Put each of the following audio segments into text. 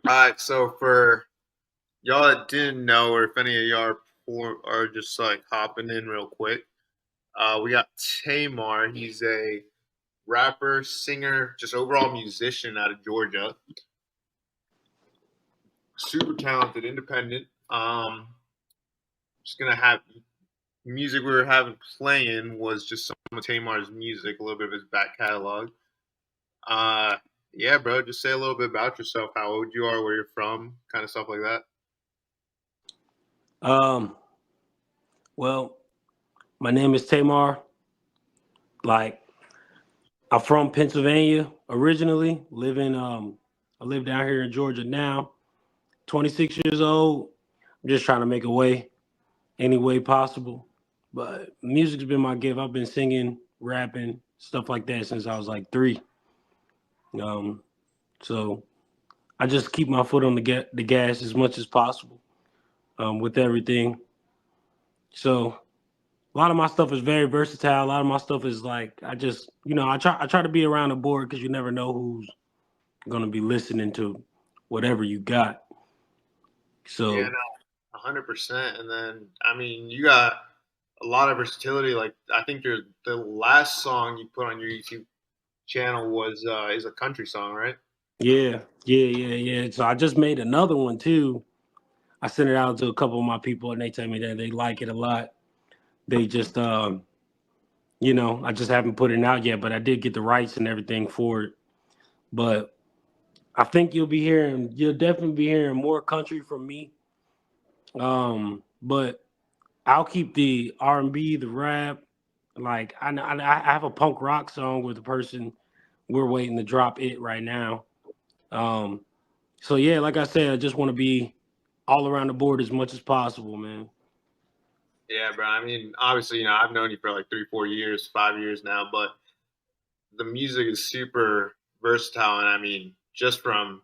All right, so for y'all that didn't know, or if any of y'all are just like hopping in real quick, we got Tamar. He's a rapper, singer, just overall musician out of Georgia. Super talented, independent. Just gonna have music we were having playing was just some of Tamar's music, a little bit of his back catalog. Uh, yeah, bro, just say a little bit about yourself, how old you are, where you're from, kind of stuff like that. Um, well, my name is Tamar. Like, I'm from Pennsylvania originally. I live down here in Georgia now. 26 years old. I'm just trying to make a way any way possible. But music's been my gift. I've been singing, rapping, stuff like that since I was like 3. Um, so I just keep my foot on the gas as much as possible with everything. So a lot of my stuff is very versatile. A lot of my stuff is like I try to be around the board because you never know who's gonna be listening to whatever you got. Yeah, So no, 100%. And then, I mean, you got a lot of versatility. Like, I think the last song you put on your YouTube channel was is a country song, right? yeah. So I just made another one too. I sent it out to a couple of my people and they tell me that they like it a lot. They just I just haven't put it out yet, but I did get the rights and everything for it. But I think you'll definitely be hearing more country from me. But I'll keep the R&B, the rap. Like I have a punk rock song with a person. We're waiting to drop it right now. Um, so yeah, like I said, I just want to be all around the board as much as possible, man. Yeah, bro. I mean, obviously, I've known you for like 3, 4 years, 5 years now, but the music is super versatile. And I mean, just from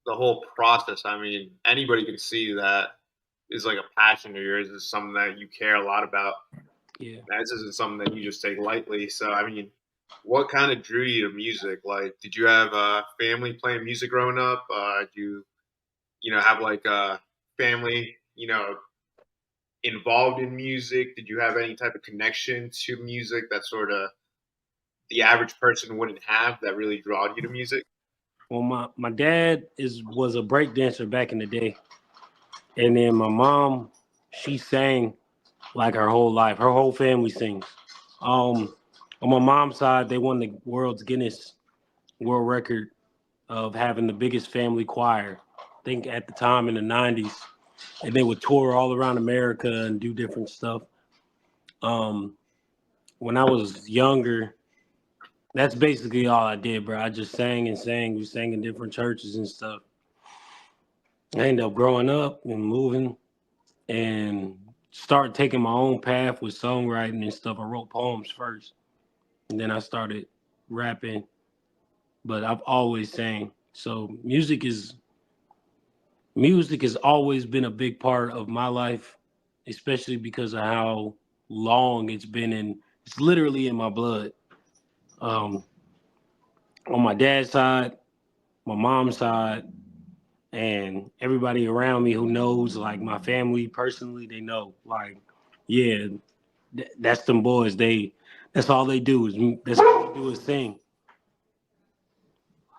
the whole process, I mean, anybody can see that is like a passion of yours, is something that you care a lot about. Yeah. This isn't something that you just take lightly. So, I mean, what kind of drew you to music? Like, did you have a family playing music growing up? Do you have like a family, involved in music? Did you have any type of connection to music that sort of the average person wouldn't have that really drawed you to music? Well, my dad is was a break dancer back in the day, and then my mom, she sang like her whole life. Her whole family sings. Um, on my mom's side, they won the world's Guinness World Record of having the biggest family choir. I think at the time in the '90s, and they would tour all around America and do different stuff. Um, when I was younger, that's basically all I did, bro. I just sang and sang. We sang in different churches and stuff. I ended up growing up and moving and start taking my own path with songwriting and stuff. I wrote poems first, and then I started rapping. But I've always sang. So music has always been a big part of my life, especially because of how long it's been in. It's literally in my blood. Um, on my dad's side, my mom's side, and everybody around me who knows, like my family personally, they know. Like, yeah, that's them boys. That's all they do is that's all they do is sing.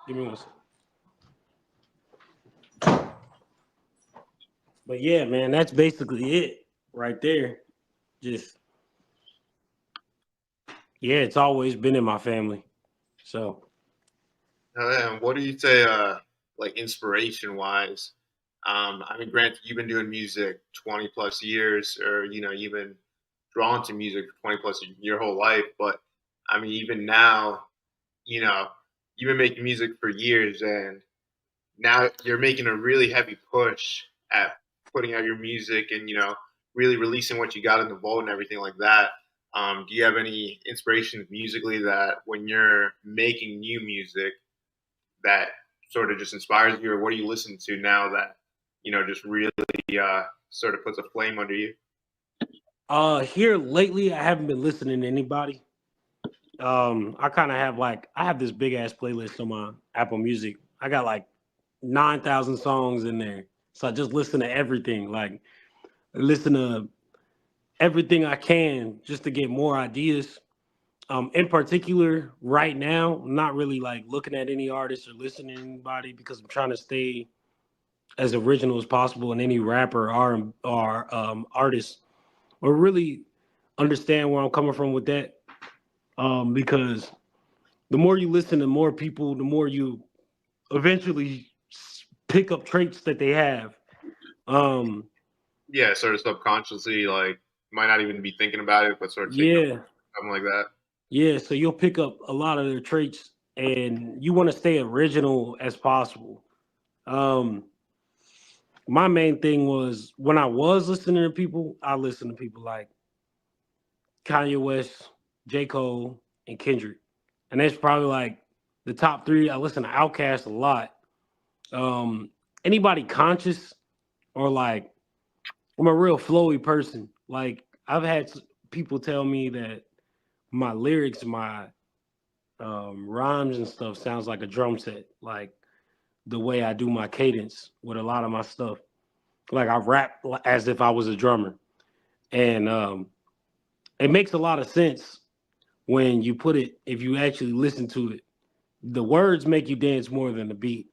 Give me one second. But yeah, man, that's basically it right there. Just yeah, it's always been in my family. So And what do you say, like inspiration wise? I mean, granted, you've been doing music 20 plus years, or you've been drawn to music for 20 plus your whole life. But I mean, even now, you know, you've been making music for years, and now you're making a really heavy push at putting out your music and really releasing what you got in the vault and everything like that. Do you have any inspirations musically that when you're making new music that sort of just inspires you, or what do you listen to now that just really sort of puts a flame under you? here lately I haven't been listening to anybody. I kind of have like I have this big ass playlist on my Apple Music. I got like 9,000 songs in there. So I just listen to everything. Like listen to everything I can just to get more ideas. In particular, right now, I'm not really like looking at any artist or listening to anybody because I'm trying to stay as original as possible. And any rapper or artist or really understand where I'm coming from with that. Because the more you listen to more people, the more you eventually pick up traits that they have. Um, Yeah, sort of subconsciously, like might not even be thinking about it, but sort of picking up yeah, something like that. yeah. So you'll pick up a lot of their traits, and you want to stay original as possible. Um, my main thing was when I was listening to people, I listened to people like Kanye West, J. Cole, and Kendrick. And that's probably like the top three. I listen to Outkast a lot. Um, Anybody conscious or like I'm a real flowy person. Like I've had people tell me that my lyrics, my rhymes and stuff sounds like a drum set. Like the way I do my cadence with a lot of my stuff. Like I rap as if I was a drummer, and it makes a lot of sense when you put it. If you actually listen to it, the words make you dance more than the beat.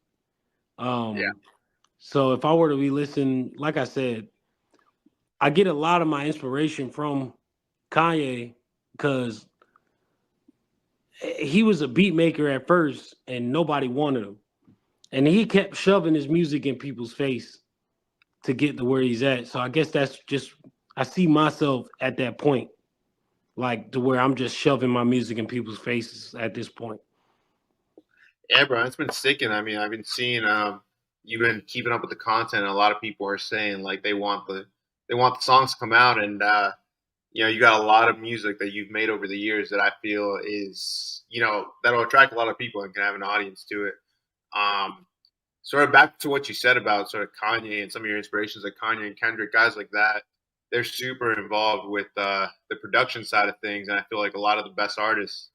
Yeah, Um, so if I were to be listening, like I said, I get a lot of my inspiration from Kanye because he was a beat maker at first and nobody wanted him. And he kept shoving his music in people's face to get to where he's at. So I guess that's just I see myself at that point, like to where I'm just shoving my music in people's faces at this point. yeah, bro, it's been sticking. I mean, I've been seeing you've been keeping up with the content. And a lot of people are saying like they want the songs to come out, and you know, you got a lot of music that you've made over the years that I feel is, you know, that'll attract a lot of people and can have an audience to it. Um, Sort of back to what you said about sort of Kanye and some of your inspirations, like Kanye and Kendrick, guys like that. They're super involved with the production side of things, and I feel like a lot of the best artists,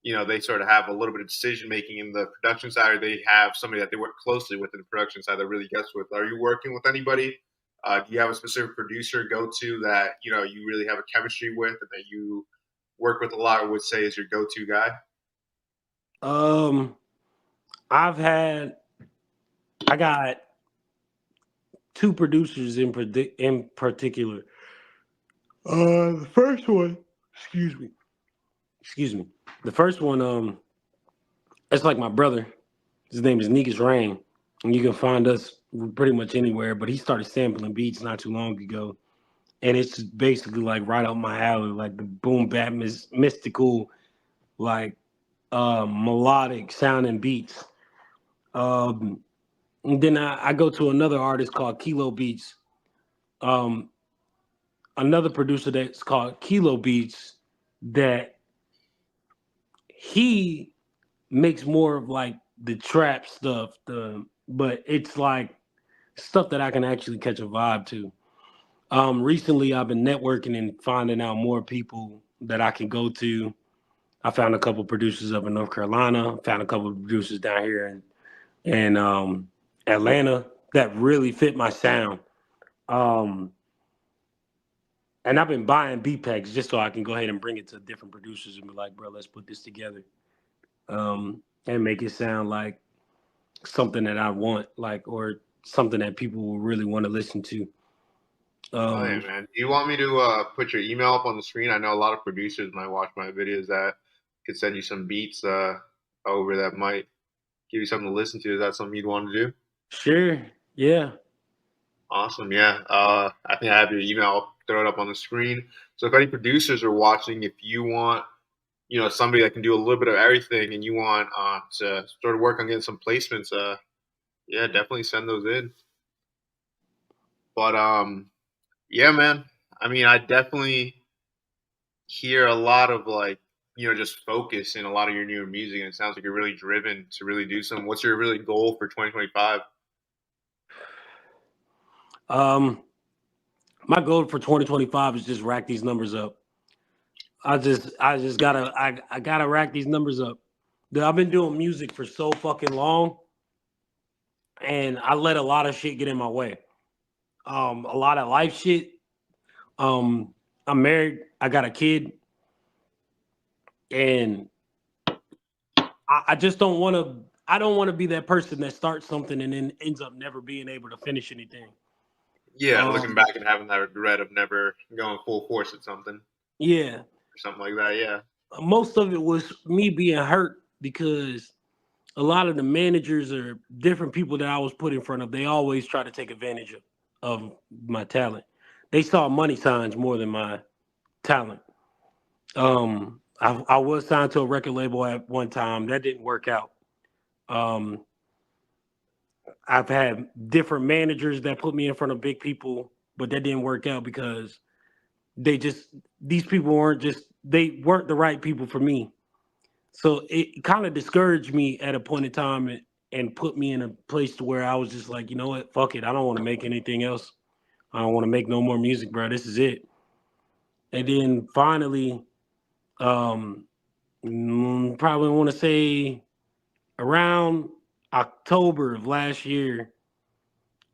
you know, they sort of have a little bit of decision making in the production side, or they have somebody that they work closely with in the production side that really gets with. Are you working with anybody? Do you have a specific producer go to that you know you really have a chemistry with, and that you work with a lot, or would say is your go to guy? Um, I've had I got two producers in particular. The first one, excuse me, excuse me. The first one, it's like my brother. His name is Negus Rain, and you can find us pretty much anywhere. But he started sampling beats not too long ago, and it's basically like right up my alley, like the boom bap mystical, like melodic sounding beats. Um, and then I go to another artist called Kilo Beats. Um, Another producer that's called Kilo Beats that he makes more of like the trap stuff, the but it's like stuff that I can actually catch a vibe to. Recently I've been networking and finding out more people that I can go to. I found a couple producers up in North Carolina, found a couple of producers down here in Atlanta that really fit my sound. Um, and I've been buying beat packs just so I can go ahead and bring it to different producers and be like, bro, let's put this together. And make it sound like something that I want, like, or something that people will really want to listen to. Oh yeah, Um, man. Do you want me to put your email up on the screen? I know a lot of producers might watch my videos that could send you some beats over that might give you something to listen to. Is that something you'd want to do? sure, yeah. Awesome, yeah. I think I have your email. I'll throw it up on the screen. So if any producers are watching, if you want, you know, somebody that can do a little bit of everything, and you want to sort of work on getting some placements, yeah, definitely send those in. But yeah, man. I mean, I definitely hear a lot of like you know just focus in a lot of your newer music, and it sounds like you're really driven to really do something. What's your really goal for 2025? Um, my goal for 2025 is just rack these numbers up. I just I gotta rack these numbers up. Dude, I've been doing music for so fucking long. and I let a lot of shit get in my way. A lot of life shit. Um, I'm married. I got a kid, and I just don't want to. I don't want to be that person that starts something and then ends up never being able to finish anything. Yeah, looking Um, back and having that regret of never going full force at something yeah, or something like that. Yeah, most of it was me being hurt because a lot of the managers or different people that I was put in front of, they always try to take advantage of my talent. They saw money signs more than my talent. I was signed to a record label at one time. That didn't work out. Um, I've had different managers that put me in front of big people, but that didn't work out because they just these people weren't just they weren't the right people for me. So it kind of discouraged me at a point in time and put me in a place to where I was just like, you know what, fuck it, I don't want to make anything else. I don't want to make no more music, bro. This is it. And then finally, um, probably want to say around October of last year,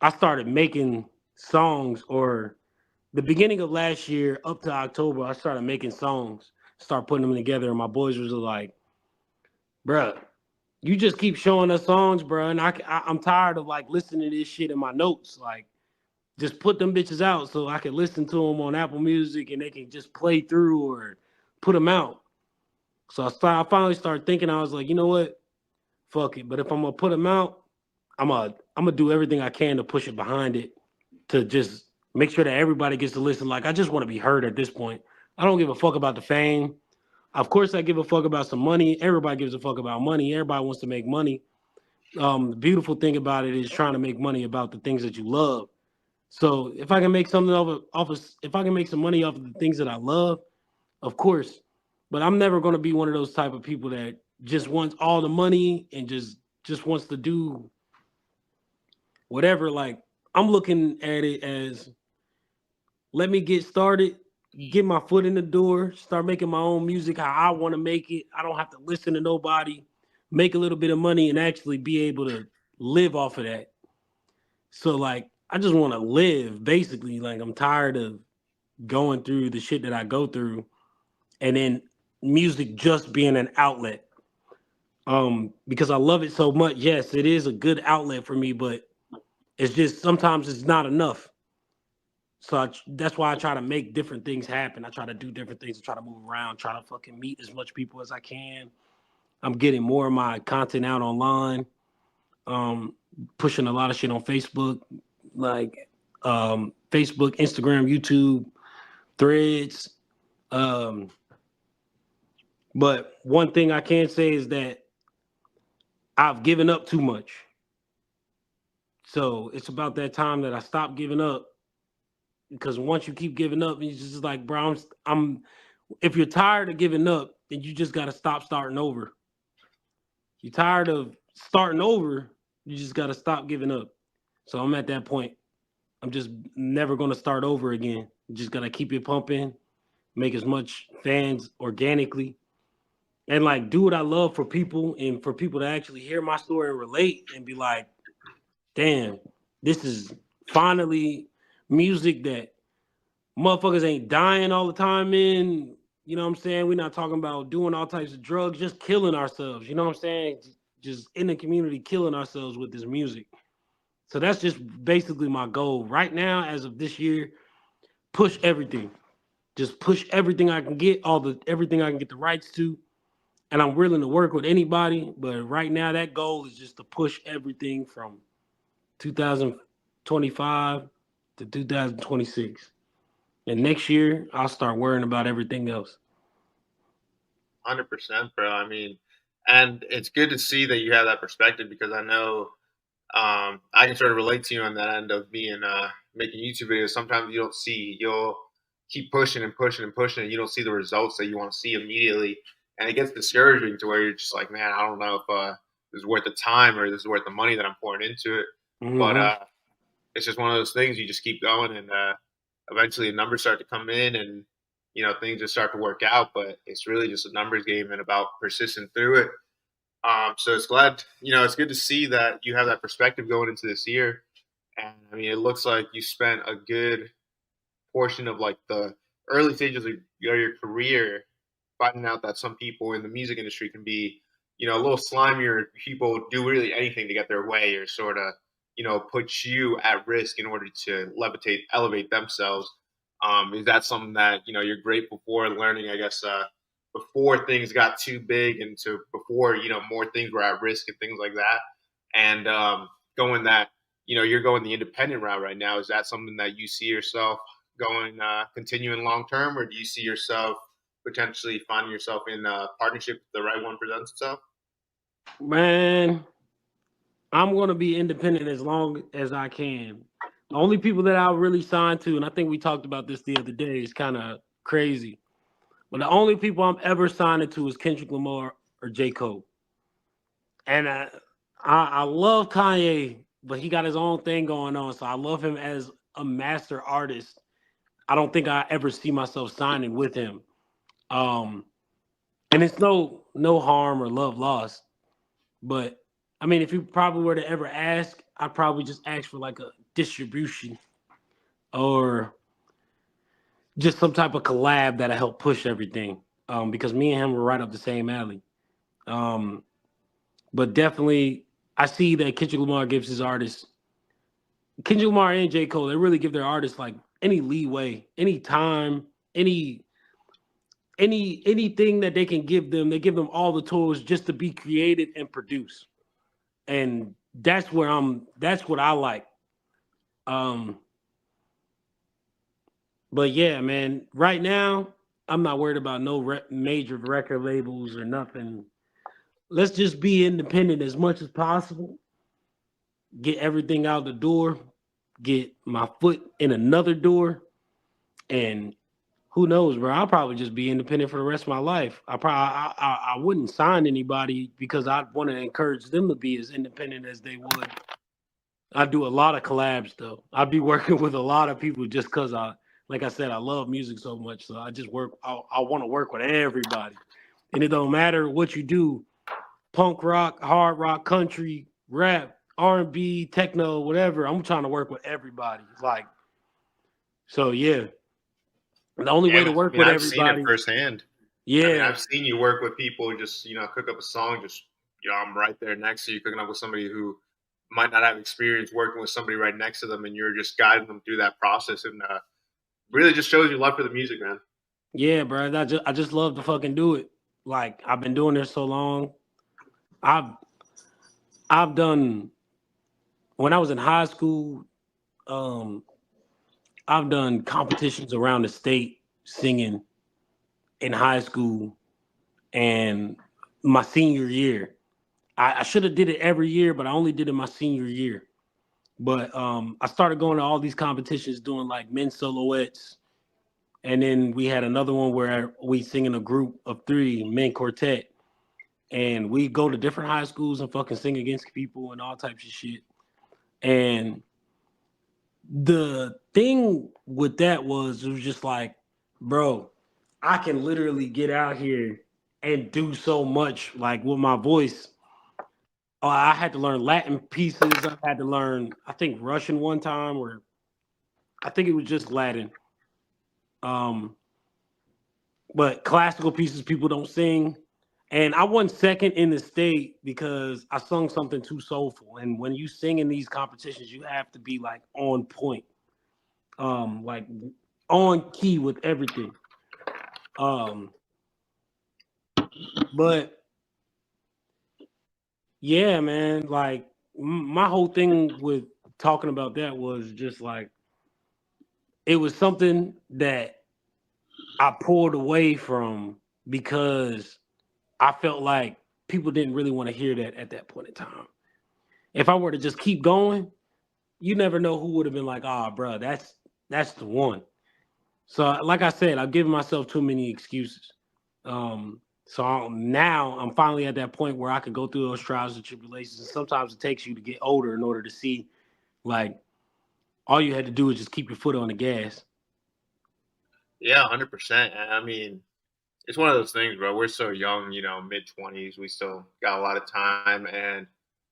I started making songs, or the beginning of last year up to October, I started making songs, start putting them together, and my boys was like, bruh, you just keep showing us songs, bro, and I'm tired of like listening to this shit in my notes. Like, just put them bitches out so I can listen to them on Apple Music and they can just play through or put them out. So I finally started thinking. I was like, you know what, fuck it. But if I'm gonna put them out, I'm gonna do everything I can to push it behind it to just make sure that everybody gets to listen. Like, I just want to be heard at this point. I don't give a fuck about the fame. Of course, I give a fuck about some money. Everybody gives a fuck about money. Everybody wants to make money. The beautiful thing about it is trying to make money about the things that you love. So if I can make something if I can make some money off of the things that I love, of course. But I'm never going to be one of those type of people that just wants all the money and just wants to do whatever. Like, I'm looking at it as, let me get started, get my foot in the door, start making my own music how I want to make it. I don't have to listen to nobody, make a little bit of money and actually be able to live off of that. So like, I just want to live basically. Like, I'm tired of going through the shit that I go through and then music just being an outlet. Because I love it so much. Yes, it is a good outlet for me, but it's just sometimes it's not enough. So that's why I try to make different things happen. I try to do different things. I try to move around, try to fucking meet as much people as I can. I'm getting more of my content out online. Um, Pushing a lot of shit on Facebook, like Facebook, Instagram, YouTube, Threads. Um, but one thing I can say is that I've given up too much. So it's about that time that I stop giving up, because once you keep giving up, it's just like, bro, I'm if you're tired of giving up, then you just got to stop starting over. You're tired of starting over, you just got to stop giving up. So I'm at that point. I'm just never going to start over again. You just got to keep it pumping, make as much fans organically, and like do what I love for people, and for people to actually hear my story and relate and be like, damn, this is finally music that motherfuckers ain't dying all the time in. You know what I'm saying? We're not talking about doing all types of drugs, just killing ourselves. You know what I'm saying? Just in the community, killing ourselves with this music. So that's just basically my goal right now, as of this year. Push everything. Just push everything I can get, everything I can get the rights to. And I'm willing to work with anybody. But right now, that goal is just to push everything from 2025 to 2026. And next year, I'll start worrying about everything else. 100%, bro. I mean, and it's good to see that you have that perspective because I know I can sort of relate to you on that end of being making YouTube videos. Sometimes you don't see, you'll keep pushing and pushing and pushing, and you don't see the results that you want to see immediately, and it gets discouraging to where you're just like, man, I don't know if this is worth the time or this is worth the money that I'm pouring into it. But Mm-hmm. it's just one of those things. You just keep going, and eventually the numbers start to come in, and things just start to work out. But it's really just a numbers game and about persisting through it. So it's glad, it's good to see that you have that perspective going into this year. And I mean, it looks like you spent a good portion of like the early stages of your career finding out that some people in the music industry can be, a little slimier. People do really anything to get their way or sort of, put you at risk in order to elevate themselves. Is that something that, you're grateful for learning, I guess, before things got too big and to before, more things were at risk and things like that. And going that, you're going the independent route right now. Is that something that you see yourself going, continuing long term, or do you see yourself potentially finding yourself in a partnership if the right one presents itself? Man, I'm gonna be independent as long as I can. The only people that I really signed to, and I think we talked about this the other day, is kind of crazy. But the only people I'm ever signing to is Kendrick Lamar or J. Cole. And I love Kanye, but he got his own thing going on. So I love him as a master artist. I don't think I ever see myself signing with him. Um, and it's no harm or love lost. But I mean, if you probably were to ever ask, I'd probably just ask for like a distribution or just some type of collab that'll help push everything. Because me and him were right up the same alley. Um, but definitely, I see that Kendrick Lamar gives his artists, Kendrick Lamar and J. Cole, they really give their artists like any leeway, any time, anything that they can give them. They give them all the tools just to be creative and produce. And that's what I like. Um, but yeah, man, right now I'm not worried about no major record labels or nothing. Let's just be independent as much as possible. Get everything out the door. Get my foot in another door, and who knows, bro? I'll probably just be independent for the rest of my life. I wouldn't sign anybody because I want to encourage them to be as independent as they would. I do a lot of collabs though. I'd be working with a lot of people just because like I said, I love music so much. So I just work. I want to work with everybody, and it don't matter what you do: punk rock, hard rock, country, rap, R&B, techno, whatever. I'm trying to work with everybody. Like so, yeah. The only Yeah, way I to work mean, with I've seen it everybody, firsthand. I mean, yeah, I've seen you work with people who just, cook up a song, just, I'm right there next to you, cooking up with somebody who might not have experience working with somebody right next to them, and you're just guiding them through that process, and really just shows your love for the music, man. yeah, bro. I just love to fucking do it. Like I've been doing this so long. I've I've done when I was in high school. Um, I've done competitions around the state singing in high school and my senior year. I should have did it every year, but I only did it my senior year. But I started going to all these competitions doing like men's silhouettes, and then we had another one where we sing in a group of three men quartet, and we go to different high schools and fucking sing against people and all types of shit. And the thing with that was it was just like, bro, I can literally get out here and do so much like with my voice. I had to learn Latin pieces. I had to learn, I think, Russian one time, or I think it was just Latin. Um, but classical pieces people don't sing. And I won second in the state because I sung something too soulful. And when you sing in these competitions, you have to be like on point, like on key with everything. Um, but yeah, man, like my whole thing with talking about that was just like it was something that I pulled away from because I felt like people didn't really want to hear that at that point in time. If I were to just keep going, you never know who would have been like, "Ah, bro, that's the one." So, like I said, I've given myself too many excuses. Now I'm finally at that point where I could go through those trials and tribulations. And sometimes it takes you to get older in order to see, like, all you had to do is just keep your foot on the gas. Yeah, 100%. I mean, It's one of those things, bro. We're so young, mid 20s. We still got a lot of time, and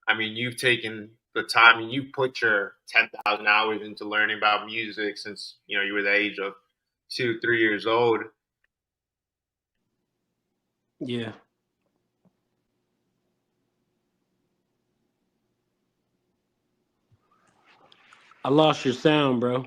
I mean, you've taken the time and you put your 10,000 hours into learning about music since you were the age of 2, 3 years old. Yeah. I lost your sound, bro.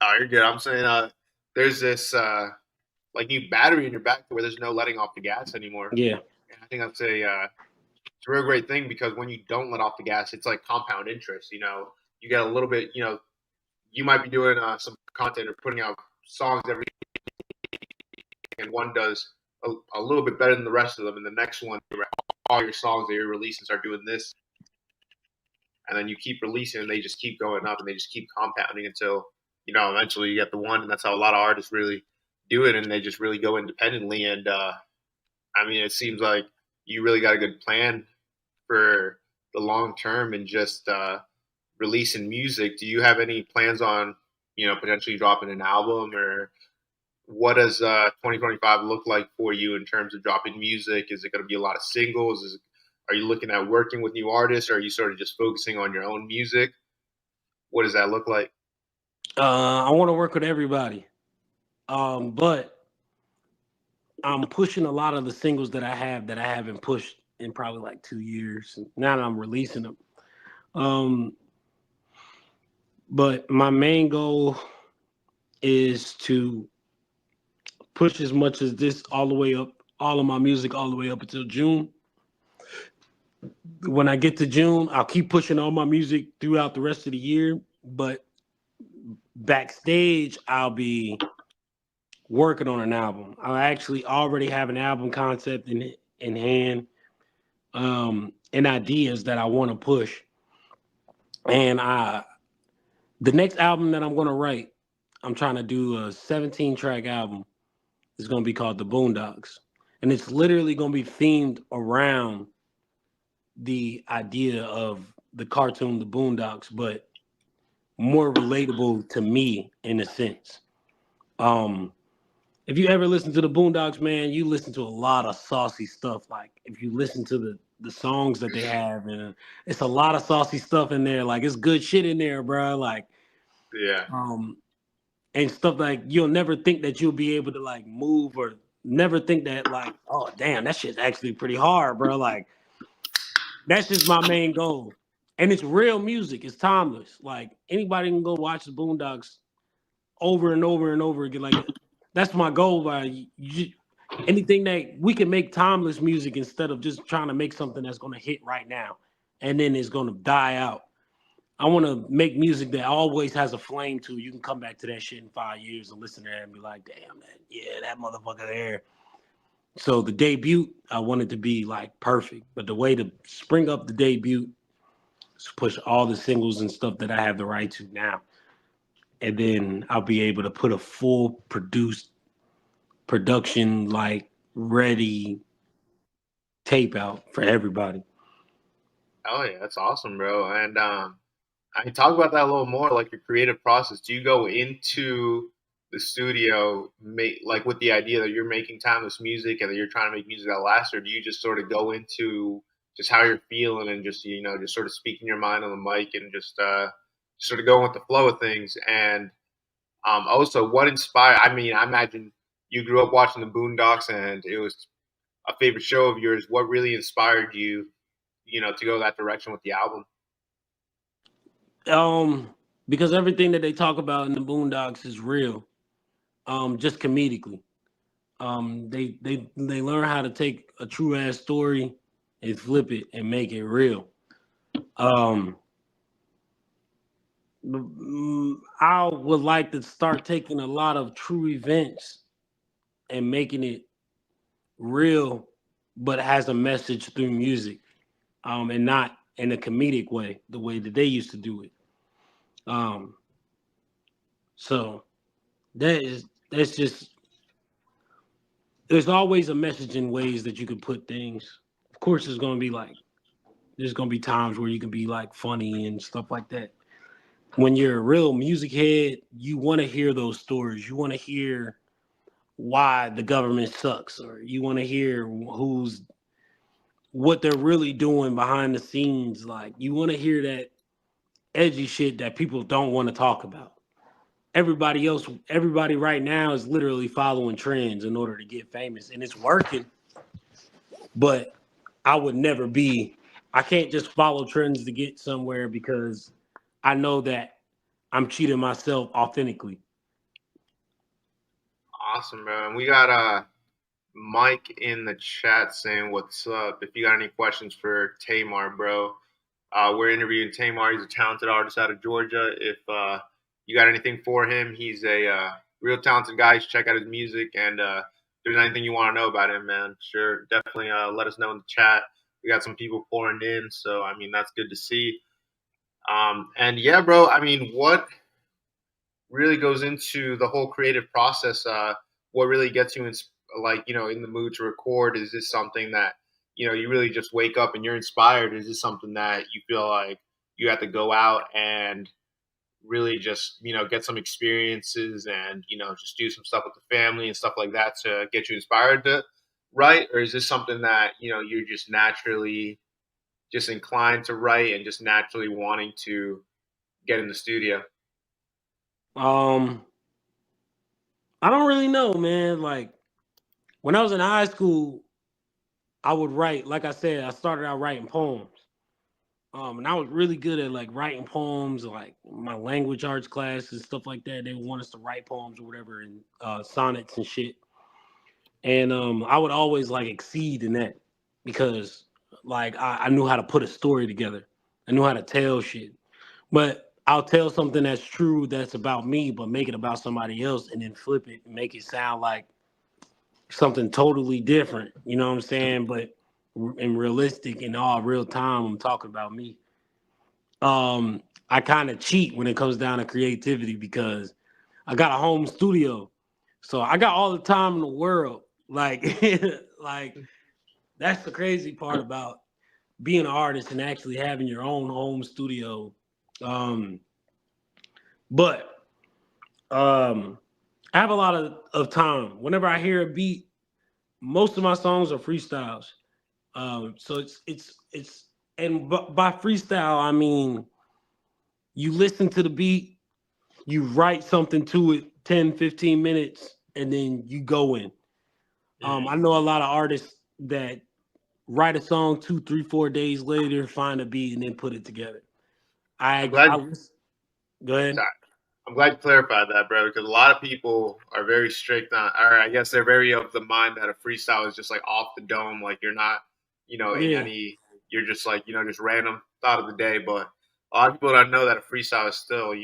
Oh, you're good. I'm saying, there's this like new battery in your back where there's no letting off the gas anymore. Yeah. And I think that's it's a real great thing because when you don't let off the gas, it's like compound interest. You get a little bit. You might be doing some content or putting out songs every, and one does a little bit better than the rest of them, and the next one, all your songs that you're releasing start doing this, and then you keep releasing, and they just keep going up, and they just keep compounding until eventually you get the one, and that's how a lot of artists really do it, and they just really go independently. And I mean, it seems like you really got a good plan for the long term and just releasing music. Do you have any plans on potentially dropping an album, or what does 2025 look like for you in terms of dropping music? Is it going to be a lot of singles? Are you looking at working with new artists, or are you sort of just focusing on your own music? What does that look like? I want to work with everybody. But I'm pushing a lot of the singles that I have that I haven't pushed in probably like 2 years. Now that I'm releasing them. Um, but my main goal is to push as much as this all the way up, all of my music all the way up until June. When I get to June, I'll keep pushing all my music throughout the rest of the year. But backstage, I'll be working on an album. I actually already have an album concept in hand, and ideas that I want to push. And the next album that I'm going to write, I'm trying to do a 17 track album. It's going to be called The Boondocks, and it's literally going to be themed around the idea of the cartoon The Boondocks, but more relatable to me in a sense. Um, if you ever listen to the Boondocks, man, you listen to a lot of saucy stuff. Like if you listen to the songs that they have, and it's a lot of saucy stuff in there. Like it's good shit in there, bro. Like Yeah, um, and stuff like you'll never think that you'll be able to like move, or never think that like, oh damn, that shit's actually pretty hard, bro. Like that's just my main goal. And it's real music. It's timeless. Like anybody can go watch the Boondocks over and over and over again. Like that's my goal. By anything that we can make timeless music instead of just trying to make something that's going to hit right now and then it's going to die out. I want to make music that always has a flame to it. You can come back to that shit in 5 years and listen to that and be like, damn, that motherfucker there. So the debut, I want it to be like perfect. But the way to spring up the debut is push all the singles and stuff that I have the right to now. And then I'll be able to put a full produced production, like ready tape out for everybody. oh yeah, that's awesome, bro. And I can talk about that a little more, like your creative process. Do you go into the studio, like with the idea that you're making timeless music and that you're trying to make music that lasts, or do you just sort of go into just how you're feeling and just just sort of speaking your mind on the mic and just sort of going with the flow of things? And also, what inspired? I mean, I imagine you grew up watching the Boondocks, and it was a favorite show of yours. What really inspired you, to go that direction with the album? Um, because everything that they talk about in the Boondocks is real. Just comedically. They learn how to take a true ass story and flip it and make it real. Um, I would like to start taking a lot of true events and making it real, but has a message through music, and not in a comedic way, the way that they used to do it. Um, so that's just there's always a message in ways that you can put things. Of course, there's gonna be times where you can be like funny and stuff like that. when you're a real music head, you want to hear those stories. You want to hear why the government sucks, or you want to hear who's what they're really doing behind the scenes. Like you want to hear that edgy shit that people don't want to talk about. Everybody right now is literally following trends in order to get famous, and it's working. But I would never be. I can't just follow trends to get somewhere because I know that I'm cheating myself authentically. Awesome, bro. And we got Mike in the chat saying what's up. If you got any questions for Tamar, bro, we're interviewing Tamar. He's a talented artist out of Georgia. If you got anything for him, he's a real talented guy. You should check out his music. And if there's anything you want to know about him, man, sure, definitely let us know in the chat. We got some people pouring in, so I mean that's good to see. And yeah, bro, I mean, what really goes into the whole creative process? What really gets you in, like, in the mood to record? Is this something that you really just wake up and you're inspired? Is this something that you feel like you have to go out and really just get some experiences and just do some stuff with the family and stuff like that to get you inspired to write? Or is this something that you're just naturally just inclined to write and just naturally wanting to get in the studio? Um, I don't really know, man. Like when I was in high school, I would write. Like I said, I started out writing poems. And I was really good at like writing poems, like my language arts classes, stuff like that. They would want us to write poems or whatever, and sonnets and shit. And I would always like exceed in that because like I knew how to put a story together. I knew how to tell shit. But I'll tell something that's true that's about me, but make it about somebody else and then flip it and make it sound like something totally different. You know what I'm saying? But in realistic in all real time, I'm talking about me. I kind of cheat when it comes down to creativity because I got a home studio. So I got all the time in the world. Like like that's the crazy part about being an artist and actually having your own home studio. Um but I have a lot of time. Whenever I hear a beat, most of my songs are freestyles. So it's and by freestyle I mean you listen to the beat, you write something to it 10, 15 minutes, and then you go in. I Mhm. know a lot of artists that write a song 2, 3, 4 days later, find a beat, and then put it together. I'm I glad. go ahead. Sorry. I'm glad you clarified that, bro, because a lot of people are very strict on, or I guess they're very of the mind that a freestyle is just like off the dome, like you're not, in Yeah, any, you're just like, just random thought of the day. But a lot of people don't know that a freestyle is still,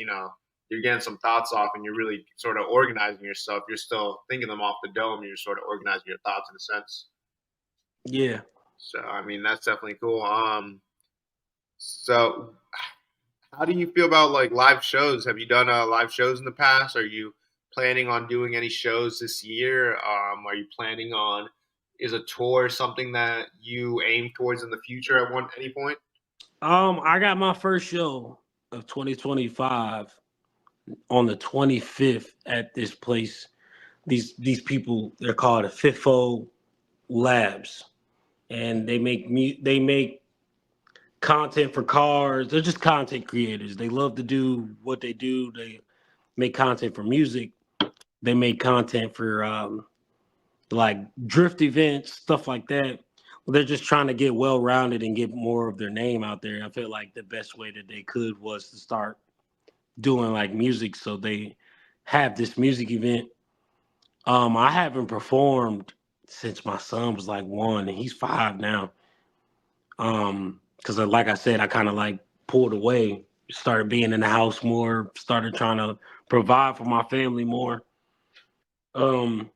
you're getting some thoughts off and you're really sort of organizing yourself. You're still thinking them off the dome. You're sort of organizing your thoughts in a sense. yeah. So, I mean, that's definitely cool. So how do you feel about like live shows? Have you done live shows in the past? Are you planning on doing any shows this year? Are you planning on is a tour something that you aim towards in the future at any point? I got my first show of 2025 on the 25th at this place. These people, they're called FIFO Labs, and they make content for cars. They're just content creators. They love to do what they do. They make content for music. They make content for like drift events, stuff like that. They're just trying to get well rounded and get more of their name out there. I feel like the best way that they could was to start doing like music. So they have this music event. I haven't performed since my son was like 1 and he's 5 now. Because like I said, I kind of like pulled away, started being in the house more, started trying to provide for my family more. Um,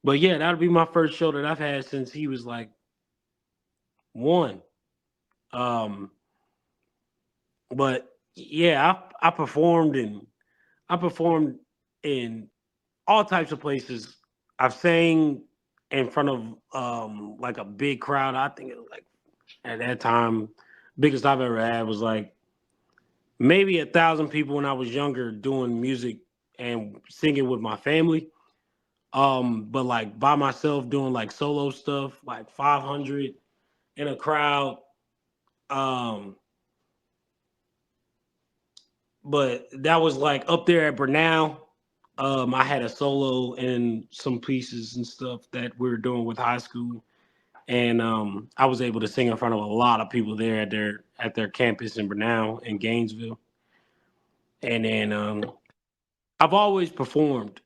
but yeah, that'll be my first show that I've had since he was like 1. Um, but yeah, I performed in all types of places. I've sang in front of like a big crowd. I think it was like at that time, biggest I've ever had was like maybe 1,000 people when I was younger doing music and singing with my family. But like by myself doing like solo stuff, like 500 in a crowd. Um, but that was like up there at Bernal. I had a solo and some pieces and stuff that we were doing with high school, and I was able to sing in front of a lot of people there at their campus in Bernal in Gainesville. And then I've always performed.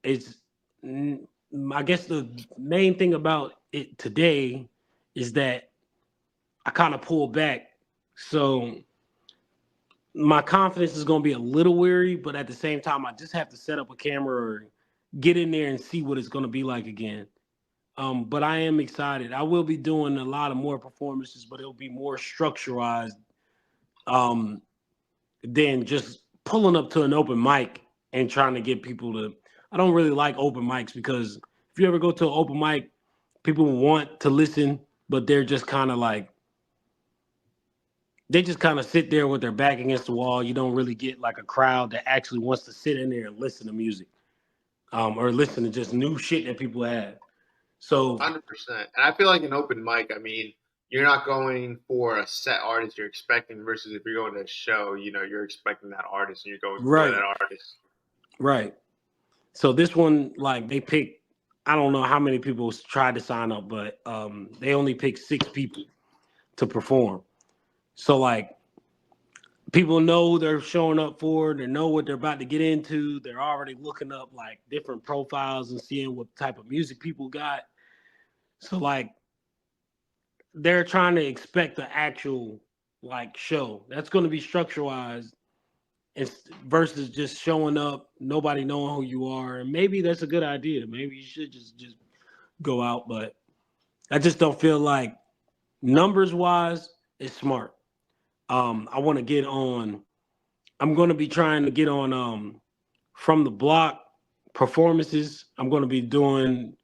It's mm, I guess the main thing about it today is that I kind of pull back, so my confidence is going to be a little weary, but at the same time, I just have to set up a camera or get in there and see what it's going to be like again. But I am excited. I will be doing a lot of more performances, but it'll be more structurized um, than just pulling up to an open mic and trying to get people to. I don't really like open mics because if you ever go to an open mic, people want to listen, but they're just kind of like they just kind of sit there with their back against the wall. You don't really get like a crowd that actually wants to sit in there and listen to music, or listen to just new shit that people have. So 100%. And I feel like an open mic, I mean, you're not going for a set artist you're expecting versus if you're going to a show, you're expecting that artist and you're going for right, that artist. right. So this one, like they picked, I don't know how many people tried to sign up, but they only picked 6 people to perform. So like people know they're showing up for, they know what they're about to get into. They're already looking up like different profiles and seeing what type of music people got. So like they're trying to expect the actual like show that's going to be structuralized and versus just showing up, nobody knowing who you are. And maybe that's a good idea. Maybe you should just go out, but I just don't feel like numbers wise it's smart. I want to get on. I'm going to be trying to get on from the block performances. I'm going to be doing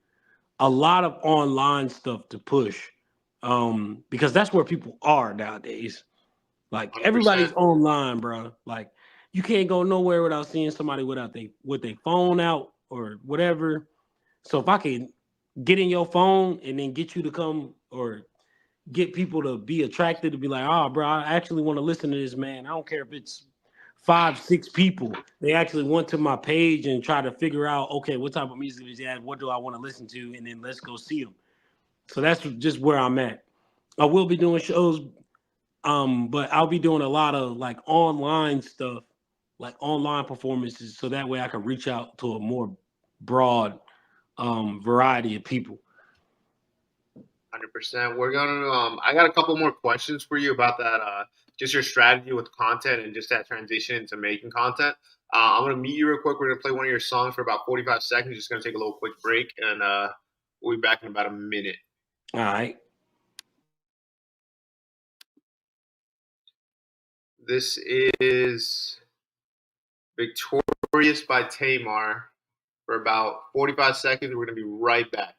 a lot of online stuff to push because that's where people are nowadays. Like everybody's 100%. online, bro. Like you can't go nowhere without seeing somebody without they with their phone out or whatever. So if I can get in your phone and then get you to come or get people to be attracted to be like, oh, bro, I actually want to listen to this man. I don't care if it's 5, 6 people. They actually went to my page and try to figure out, okay, what type of music is that? What do I want to listen to? And then let's go see them. So that's just where I'm at. I will be doing shows, but I'll be doing a lot of like online stuff, like online performances, so that way I can reach out to a more broad variety of people. 100%. We're gonna. I got a couple more questions for you about that. Just your strategy with content and just that transition into making content. I'm gonna meet you real quick. We're gonna play one of your songs for about 45 seconds. Just gonna take a little quick break, and we'll be back in about a minute. All right. This is "Victorious" by Tamar for about 45 seconds. We're gonna be right back.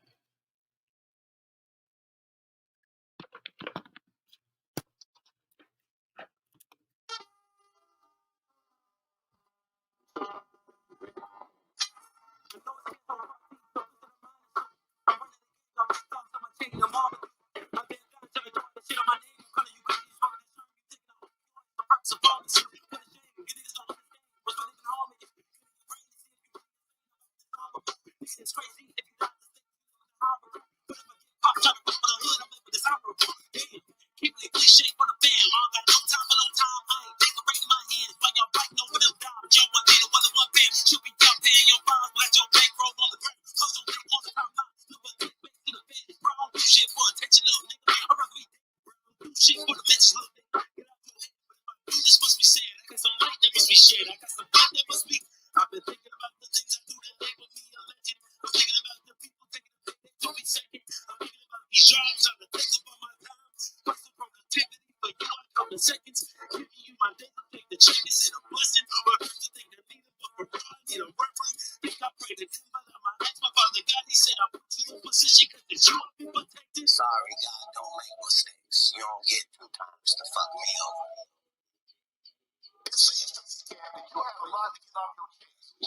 Sorry, God don't make mistakes. You don't get 2 times to fuck me over.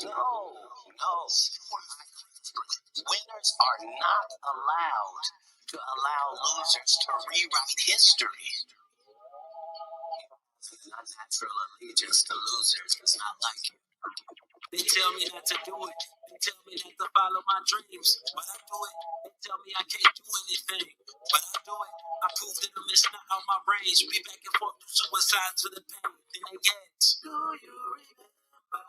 No. Winners are not allowed to allow losers to rewrite history. Unnatural allegiance to losers is not like it. They tell me not to do it. They tell me not to follow my dreams, but I do it. They tell me I can't do anything, but I do it. I prove to them it's not out my range. We back and forth through suicides for the pain. Then they get. Do you remember?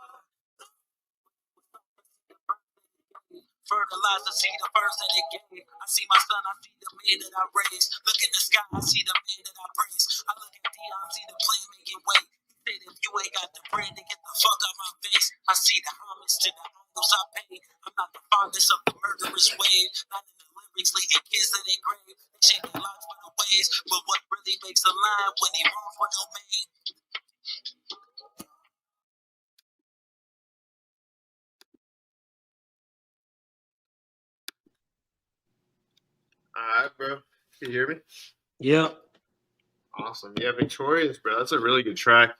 Fertilize the seed, the first that it gave. I see my son, I see the man that I raised. Look in the sky, I see the man that I praise. I look at Dion, see the plan making way. He said if you ain't got the bread, then get the fuck out my face. I see the homage to the idols I pay. I'm not the fondest of the murderous wave. Not in the lyrics, leading kids to their grave. They shake their locks for the ways, but what really makes a line when they wrong for no man? All right, bro. Can you hear me? Yep. Awesome. Yeah, Victorious, bro. That's a really good track.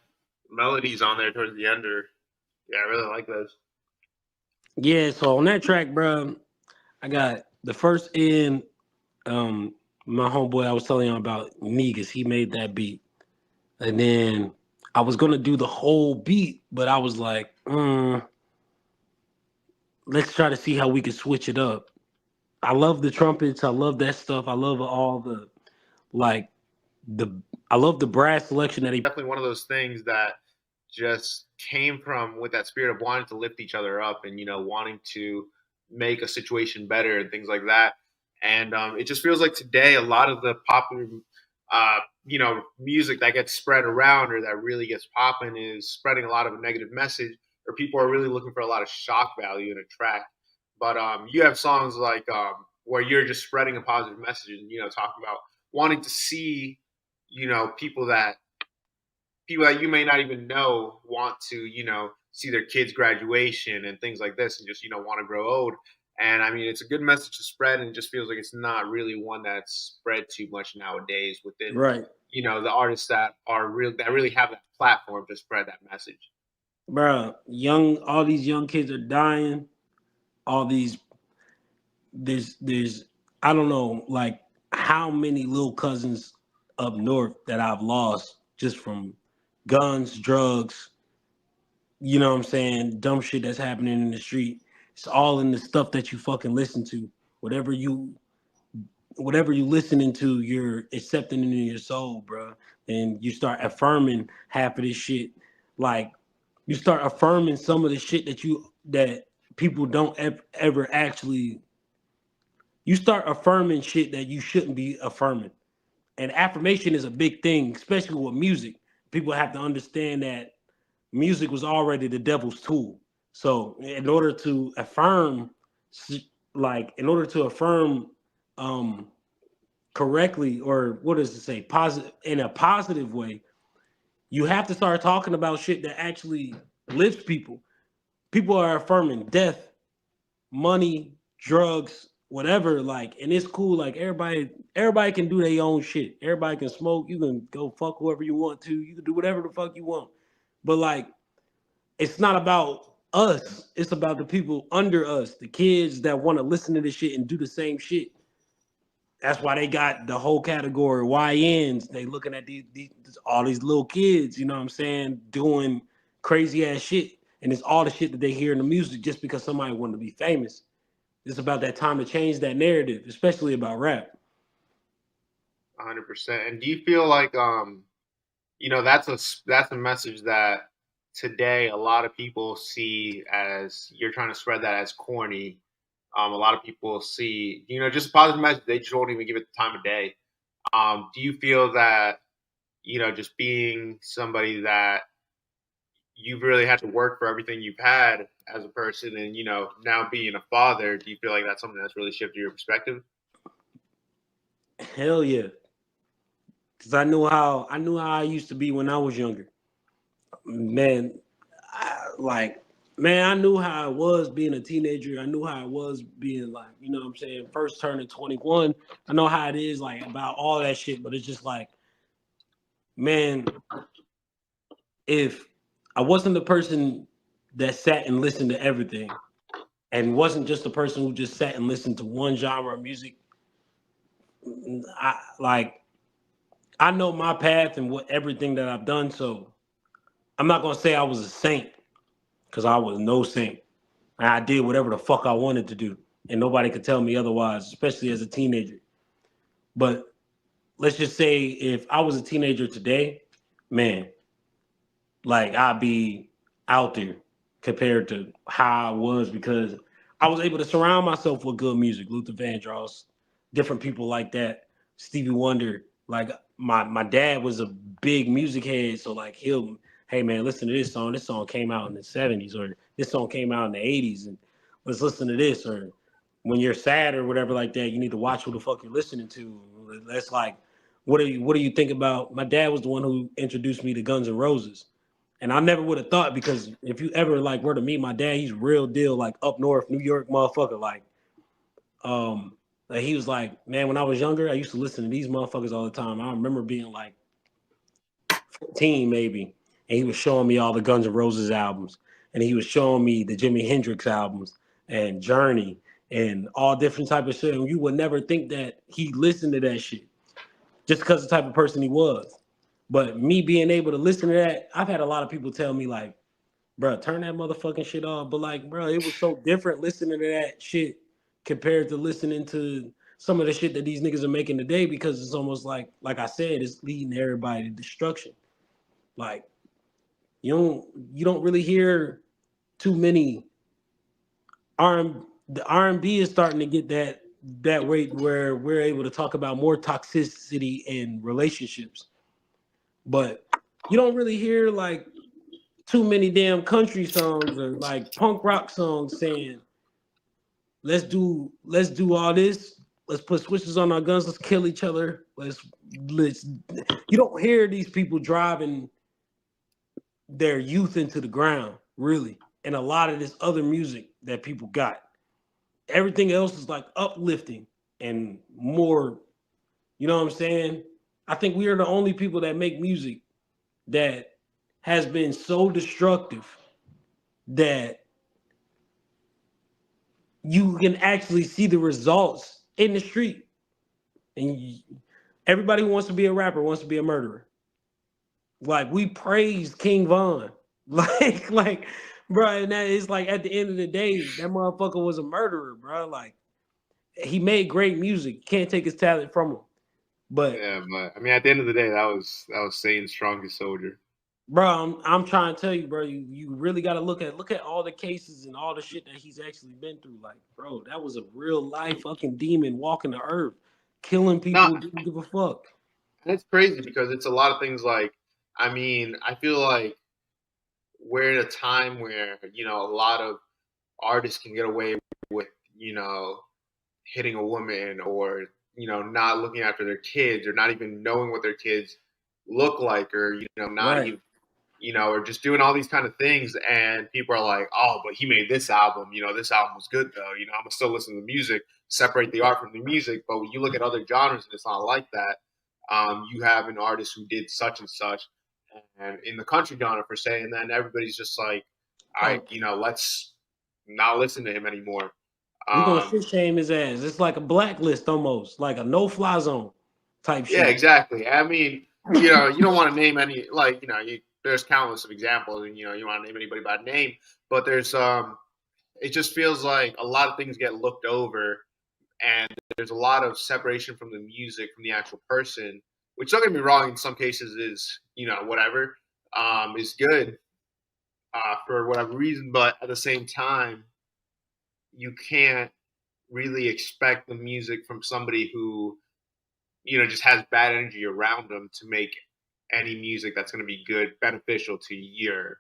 Melodies on there towards the end are, yeah, I really like those. Yeah, so on that track, bro, I got the first in my homeboy I was telling you about, Negus, he made that beat. And then I was gonna do the whole beat, but I was like, let's try to see how we can switch it up. I love the trumpets, I love that stuff, I love all the like the I love the brass selection that he Definitely one of those things that just came from with that spirit of wanting to lift each other up and, wanting to make a situation better and things like that. And it just feels like today a lot of the popular, music that gets spread around or that really gets popping is spreading a lot of a negative message, or people are really looking for a lot of shock value in a track. But you have songs like where you're just spreading a positive message and, talking about wanting to see, people that you may not even know want to, see their kids' graduation and things like this and just, want to grow old. And I mean, it's a good message to spread, and it just feels like it's not really one that's spread too much nowadays within, right. the artists that really have that platform to spread that message. Bruh, all these young kids are dying. All these there's I don't know like how many little cousins up north that I've lost just from guns, drugs, you know what I'm saying, dumb shit that's happening in the street. It's all in the stuff that you fucking listen to. Whatever you listening to, you're accepting into your soul, bro. And you start affirming half of this shit. Like you start affirming some of the shit that people don't ever actually. You start affirming shit that you shouldn't be affirming. And affirmation is a big thing, especially with music. People have to understand that music was already the devil's tool. So in order to affirm, in order to affirm um, correctly, or what does it say, positive in a positive way, you have to start talking about shit that actually lifts people. People are affirming death, money, drugs, whatever. Like, and it's cool. Like everybody can do their own shit. Everybody can smoke. You can go fuck whoever you want to. You can do whatever the fuck you want. But like, it's not about us. It's about the people under us, the kids that want to listen to this shit and do the same shit. That's why they got the whole category YNs. They looking at these all these little kids, you know what I'm saying, doing crazy ass shit. And it's all the shit that they hear in the music just because somebody wanted to be famous. It's about that time to change that narrative, especially about rap. 100%. And do you feel like that's a message that today a lot of people see as you're trying to spread that as corny. A lot of people see, just a positive message. They just won't even give it the time of day. Do you feel that, just being somebody that you've really had to work for everything you've had as a person and, now being a father, do you feel like that's something that's really shifted your perspective? Hell yeah. Cause I knew how I used to be when I was younger. Man, man, I knew how I was being a teenager. I knew how I was being like, you know what I'm saying, first turning 21. I know how it is, like about all that shit, but it's just like, man, if I wasn't the person that sat and listened to everything, and wasn't just the person who just sat and listened to one genre of music. I like I know my path and what everything that I've done. So I'm not gonna say I was a saint because I was no saint. I did whatever the fuck I wanted to do, and nobody could tell me otherwise, especially as a teenager. But let's just say if I was a teenager today, man, like I'd be out there compared to how I was because I was able to surround myself with good music, Luther Vandross, different people like that, Stevie Wonder. Like my dad was a big music head, so like he'll, hey man, listen to this song. This song came out in the '70s, or this song came out in the '80s, and let's listen to this. Or when you're sad or whatever like that, you need to watch who the fuck you're listening to. That's like, what do you think about? My dad was the one who introduced me to Guns N' Roses. And I never would have thought because if you ever like were to meet my dad, he's real deal, like up north, New York motherfucker. Like he was like, man, when I was younger, I used to listen to these motherfuckers all the time. I remember being like 14 maybe, and he was showing me all the Guns N' Roses albums, and he was showing me the Jimi Hendrix albums and Journey and all different type of shit. And you would never think that he listened to that shit just because the type of person he was. But me being able to listen to that, I've had a lot of people tell me like, bro, turn that motherfucking shit off. But like, bro, it was so different listening to that shit compared to listening to some of the shit that these niggas are making today because it's almost like I said, it's leading everybody to destruction. Like you don't really hear too many the R&B is starting to get that rate where we're able to talk about more toxicity in relationships. But you don't really hear like too many damn country songs or like punk rock songs saying let's do all this, let's put switches on our guns, let's kill each other, let's you don't hear these people driving their youth into the ground really, and a lot of this other music that people got, everything else is like uplifting and more, you know what I'm saying. I think we are the only people that make music that has been so destructive that you can actually see the results in the street. And everybody who wants to be a rapper wants to be a murderer. Like we praise King Von, like, bro. And that is like at the end of the day, that motherfucker was a murderer, bro. Like he made great music. Can't take his talent from him. But Yeah, but I mean, at the end of the day, that was Satan's strongest soldier. bro, I'm trying to tell you, bro. You really got to look at all the cases and all the shit that he's actually been through. Like, bro, that was a real life fucking demon walking the earth, killing No, people. Didn't give a fuck. it's crazy because it's a lot of things. Like, I mean, I feel like we're in a time where a lot of artists can get away with you know hitting a woman, or not looking after their kids, or not even knowing what their kids look like, or not Right. even or just doing all these kind of things. And people are like, oh, but he made this album. This album was good though. I'm gonna still listen to the music, separate the art from the music. But when you look at other genres, and it's not like that. You have an artist who did such and such, and in the country genre per se, and then everybody's just like, all right, Oh, let's not listen to him anymore. we're gonna Um, shit shame his ass. It's like a blacklist almost, like a no fly zone type yeah, shit. exactly. I mean, you don't want to name any, like, there's countless of examples, and you want to name anybody by name, but it just feels like a lot of things get looked over, and there's a lot of separation from the music, from the actual person, which, don't get me wrong, in some cases is, whatever, is good, for whatever reason, but at the same time, you can't really expect the music from somebody who just has bad energy around them to make any music that's going to be good, beneficial to your,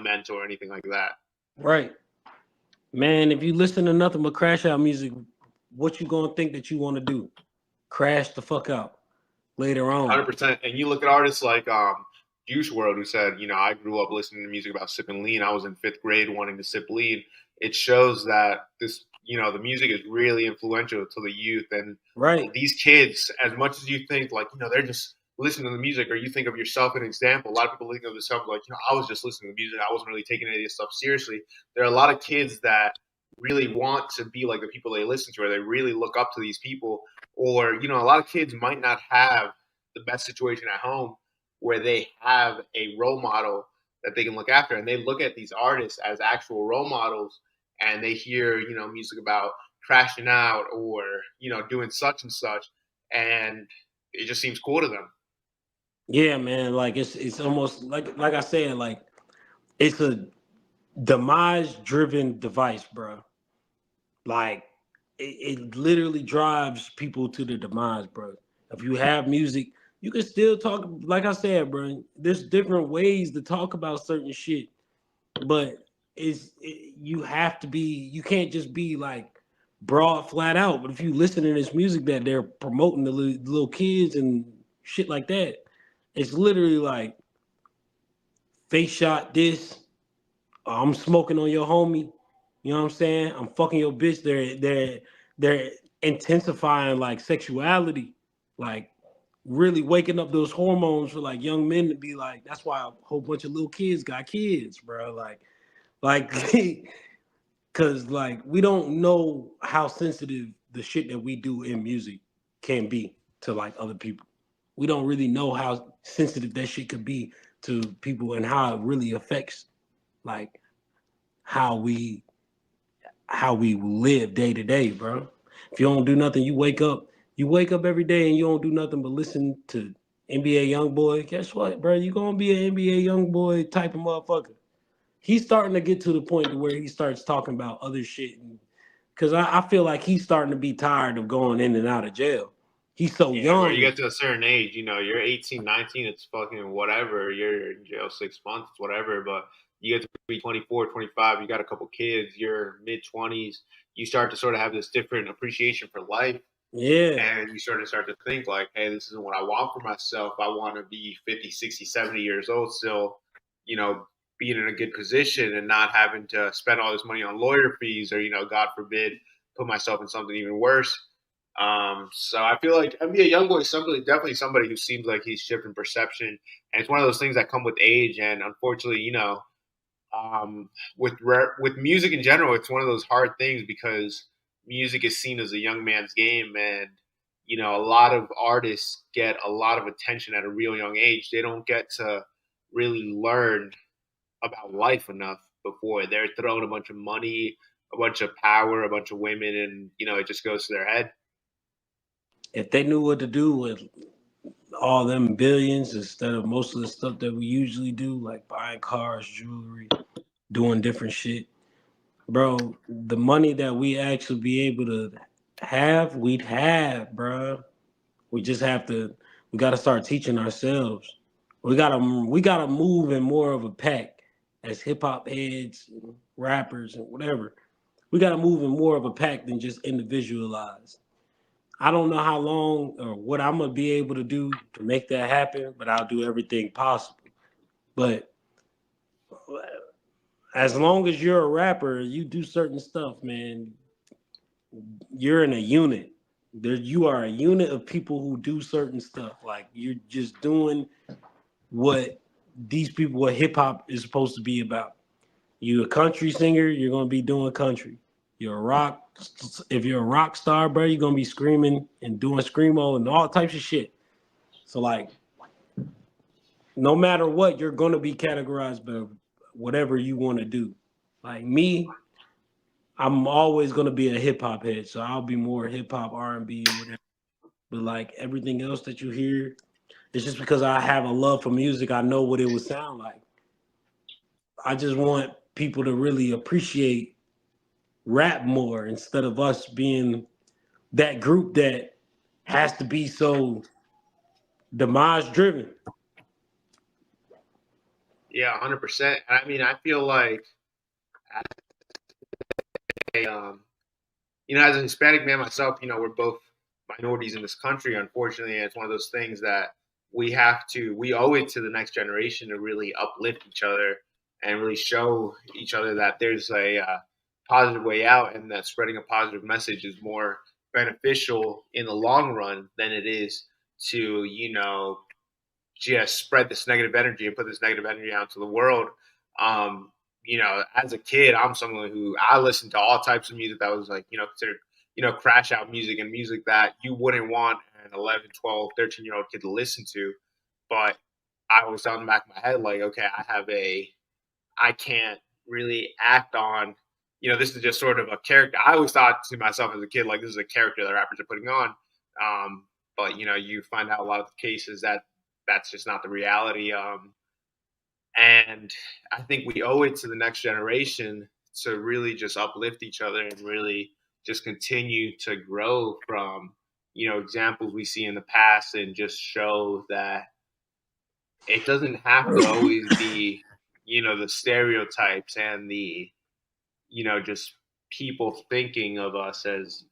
mental or anything like that. Right, man. If you listen to nothing but crash out music, what you gonna think that you want to do? Crash the fuck out later on. 100%. And you look at artists like Juice World, who said, I grew up listening to music about sipping lean. I was in fifth grade wanting to sip lean. It shows that the music is really influential to the youth. And Right. these kids, as much as you think, like, they're just listen to the music or you think of yourself an example. A lot of people think of themselves like, I was just listening to music. I wasn't really taking any of this stuff seriously. There are a lot of kids that really want to be like the people they listen to, or they really look up to these people. Or, a lot of kids might not have the best situation at home where they have a role model that they can look after. And they look at these artists as actual role models, and they hear, music about crashing out or, doing such and such. And it just seems cool to them. Yeah, man. Like it's almost like I said, like it's a demise driven device, bro. Like it literally drives people to the demise, bro. If you have music, you can still talk. Like I said, bro, there's different ways to talk about certain shit, but you have to be. You can't just be like broad, flat out. But if you listen to this music that they're promoting the little kids and shit like that, it's literally like face shot this. I'm smoking on your homie. You know what I'm saying? I'm fucking your bitch. They're intensifying like sexuality, like really waking up those hormones for like young men to be like. That's why a whole bunch of little kids got kids, bro. Like, because like we don't know how sensitive the shit that we do in music can be to like other people. We don't really know how sensitive that shit could be to people and how it really affects like how we live day to day, bro. If you don't do nothing, you wake up every day and you don't do nothing but listen to NBA young boy. Guess what, bro? You gonna be an NBA young boy type of motherfucker. He's starting to get to the point where he starts talking about other shit, because I feel like he's starting to be tired of going in and out of jail. He's so Yeah, bro, you young. get to a certain age, you're 18, 19, it's fucking whatever. You're in jail 6 months, it's whatever. But you get to be 24, 25, you got a couple kids, you're mid 20s, you start to sort of have this different appreciation for life. Yeah. And you start to think like, hey, this isn't what I want for myself. I want to be 50, 60, 70 years old still, you know, being in a good position and not having to spend all this money on lawyer fees or, God forbid, put myself in something even worse. So I feel like NBA YoungBoy is definitely somebody who seems like he's shifting perception. And it's one of those things that come with age. And unfortunately, with music in general, it's one of those hard things because music is seen as a young man's game, and a lot of artists get a lot of attention at a real young age. They don't get to really learn about life enough before they're thrown a bunch of money, a bunch of power, a bunch of women, and it just goes to their head. If they knew what to do with all them billions instead of most of the stuff that we usually do, like buying cars, jewelry, doing different shit, bro, the money that we actually be able to have, we'd have, bro. We just have to. We got to start teaching ourselves. We gotta move in more of a pack as hip hop heads, rappers, and whatever. We gotta move in more of a pack than just individualized. I don't know how long or what I'm gonna be able to do to make that happen, but I'll do everything possible. But as long as you're a rapper, you do certain stuff, man. You're in a unit. You are a unit of people who do certain stuff. Like you're just doing what what hip hop is supposed to be about. You a country singer, you're gonna be doing country. You're a rock. If you're a rock star, bro, you're gonna be screaming and doing screamo and all types of shit. So like, no matter what, you're gonna be categorized by whatever you want to do. Like me, I'm always gonna be a hip hop head, so I'll be more hip hop, R&B, whatever. But like everything else that you hear, it's just because I have a love for music. I know what it would sound like. I just want people to really appreciate rap more instead of us being that group that has to be so demise driven. Yeah, 100%. I mean, I feel like, um, as a Hispanic man myself, we're both minorities in this country. Unfortunately, and it's one of those things that we owe it to the next generation to really uplift each other and really show each other that there's a positive way out, and that spreading a positive message is more beneficial in the long run than it is to, just spread this negative energy and put this negative energy out to the world. As a kid, I'm someone who I listened to all types of music that was like, considered, crash out music and music that you wouldn't want an 11, 12, 13-year-old kid to listen to. But I was on the back of my head, like, okay, I can't really act on, this is just sort of a character. I always thought to myself as a kid, like, this is a character that rappers are putting on. But, you find out a lot of the cases that that's just not the reality. And I think we owe it to the next generation to really just uplift each other and really just continue to grow from, examples we see in the past and just show that it doesn't have to always be, the stereotypes and the, just people thinking of us as,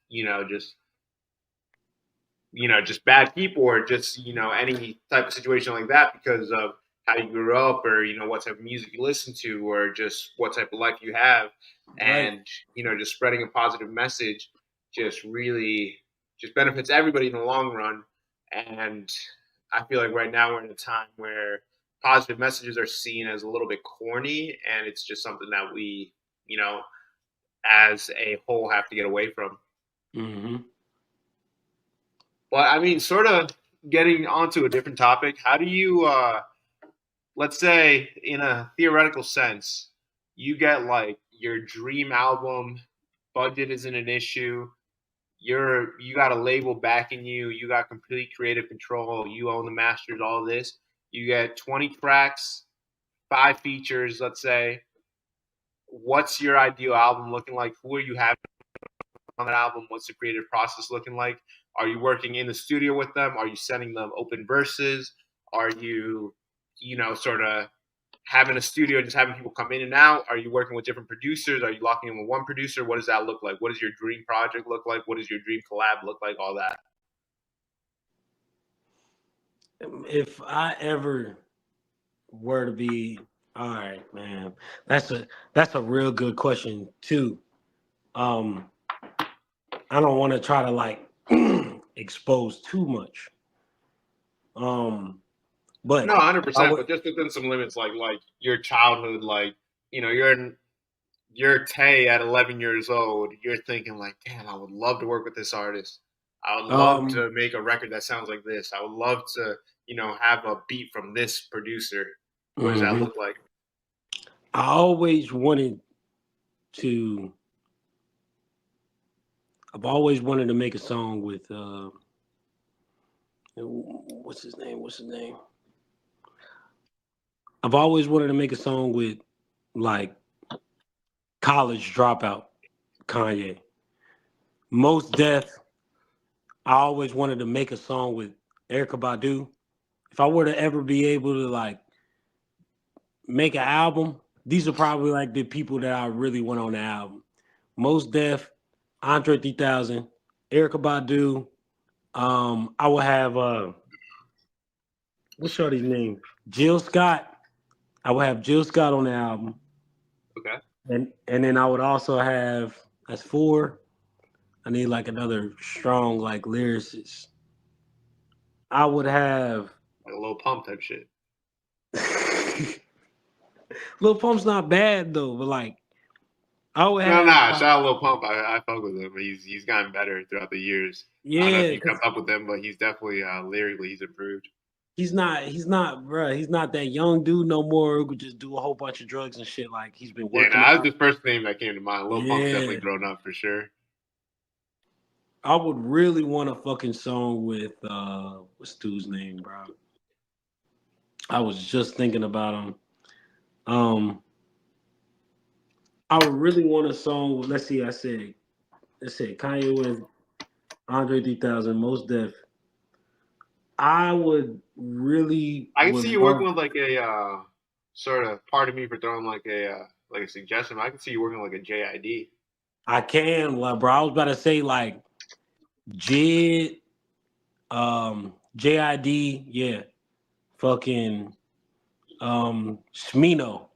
just bad people or just, any type of situation like that because of how you grew up or, what type of music you listen to or just what type of life you have. Right. And, just spreading a positive message just really just benefits everybody in the long run. And I feel like right now we're in a time where positive messages are seen as a little bit corny and it's just something that we, as a whole have to get away from. Mm-hmm. But I mean, sort of getting onto a different topic, how do you, let's say, in a theoretical sense, you get like your dream album, budget isn't an issue, you got a label backing you, you got complete creative control, you own the masters, all this. You get 20 tracks, 5 features, let's say. What's your ideal album looking like? Who are you having on that album? What's the creative process looking like? Are you working in the studio with them? Are you sending them open verses? Are you, sort of having a studio and just having people come in and out? Are you working with different producers? Are you locking in with one producer? What does that look like? What does your dream project look like? What does your dream collab look like? All that. If I ever were to be, all right, man, that's a real good question too. I don't want to try to like expose too much. But No, 100%. But just within some limits, like your childhood, like you're Tay at 11 years old. You're thinking like, damn, I would love to work with this artist. I would love to make a record that sounds like this. I would love to, have a beat from this producer. What does that look like? I always wanted to. I've always wanted to make a song with what's his name? I've always wanted to make a song with like college dropout Kanye. Most Def. I always wanted to make a song with Erykah Badu. If I were to ever be able to like make an album, these are probably like the people that I really want on the album. Most Def, Andre 3000, Erykah Badu. I would have what's shorty's name? Jill Scott. I would have Jill Scott on the album. Okay. And then I would also have, that's 4. I need like another strong like lyricist. I would have like a Lil Pump type shit. Lil Pump's not bad though, but like I would No, have shout out Lil Pump. I fuck with him. He's gotten better throughout the years. I don't know if yeah, you kept up with him, but he's definitely lyrically he's improved. he's not, bro. He's not that young dude no more who could just do a whole bunch of drugs and shit. Like he's been Yeah, working. no, that was the first name that came to mind. Lil Pump's definitely Yeah. grown up for sure. I would really want a fucking song with what's dude's name, bro? I was just thinking about him. I would really want a song with, let's see, I said Kanye West, Andre 3000, Most Def. I would really. I can see you working with like a sort of. Pardon me for throwing like a suggestion. I can see you working like a JID. I can, like, bro. I was about to say like JID, JID, yeah, fucking Smino.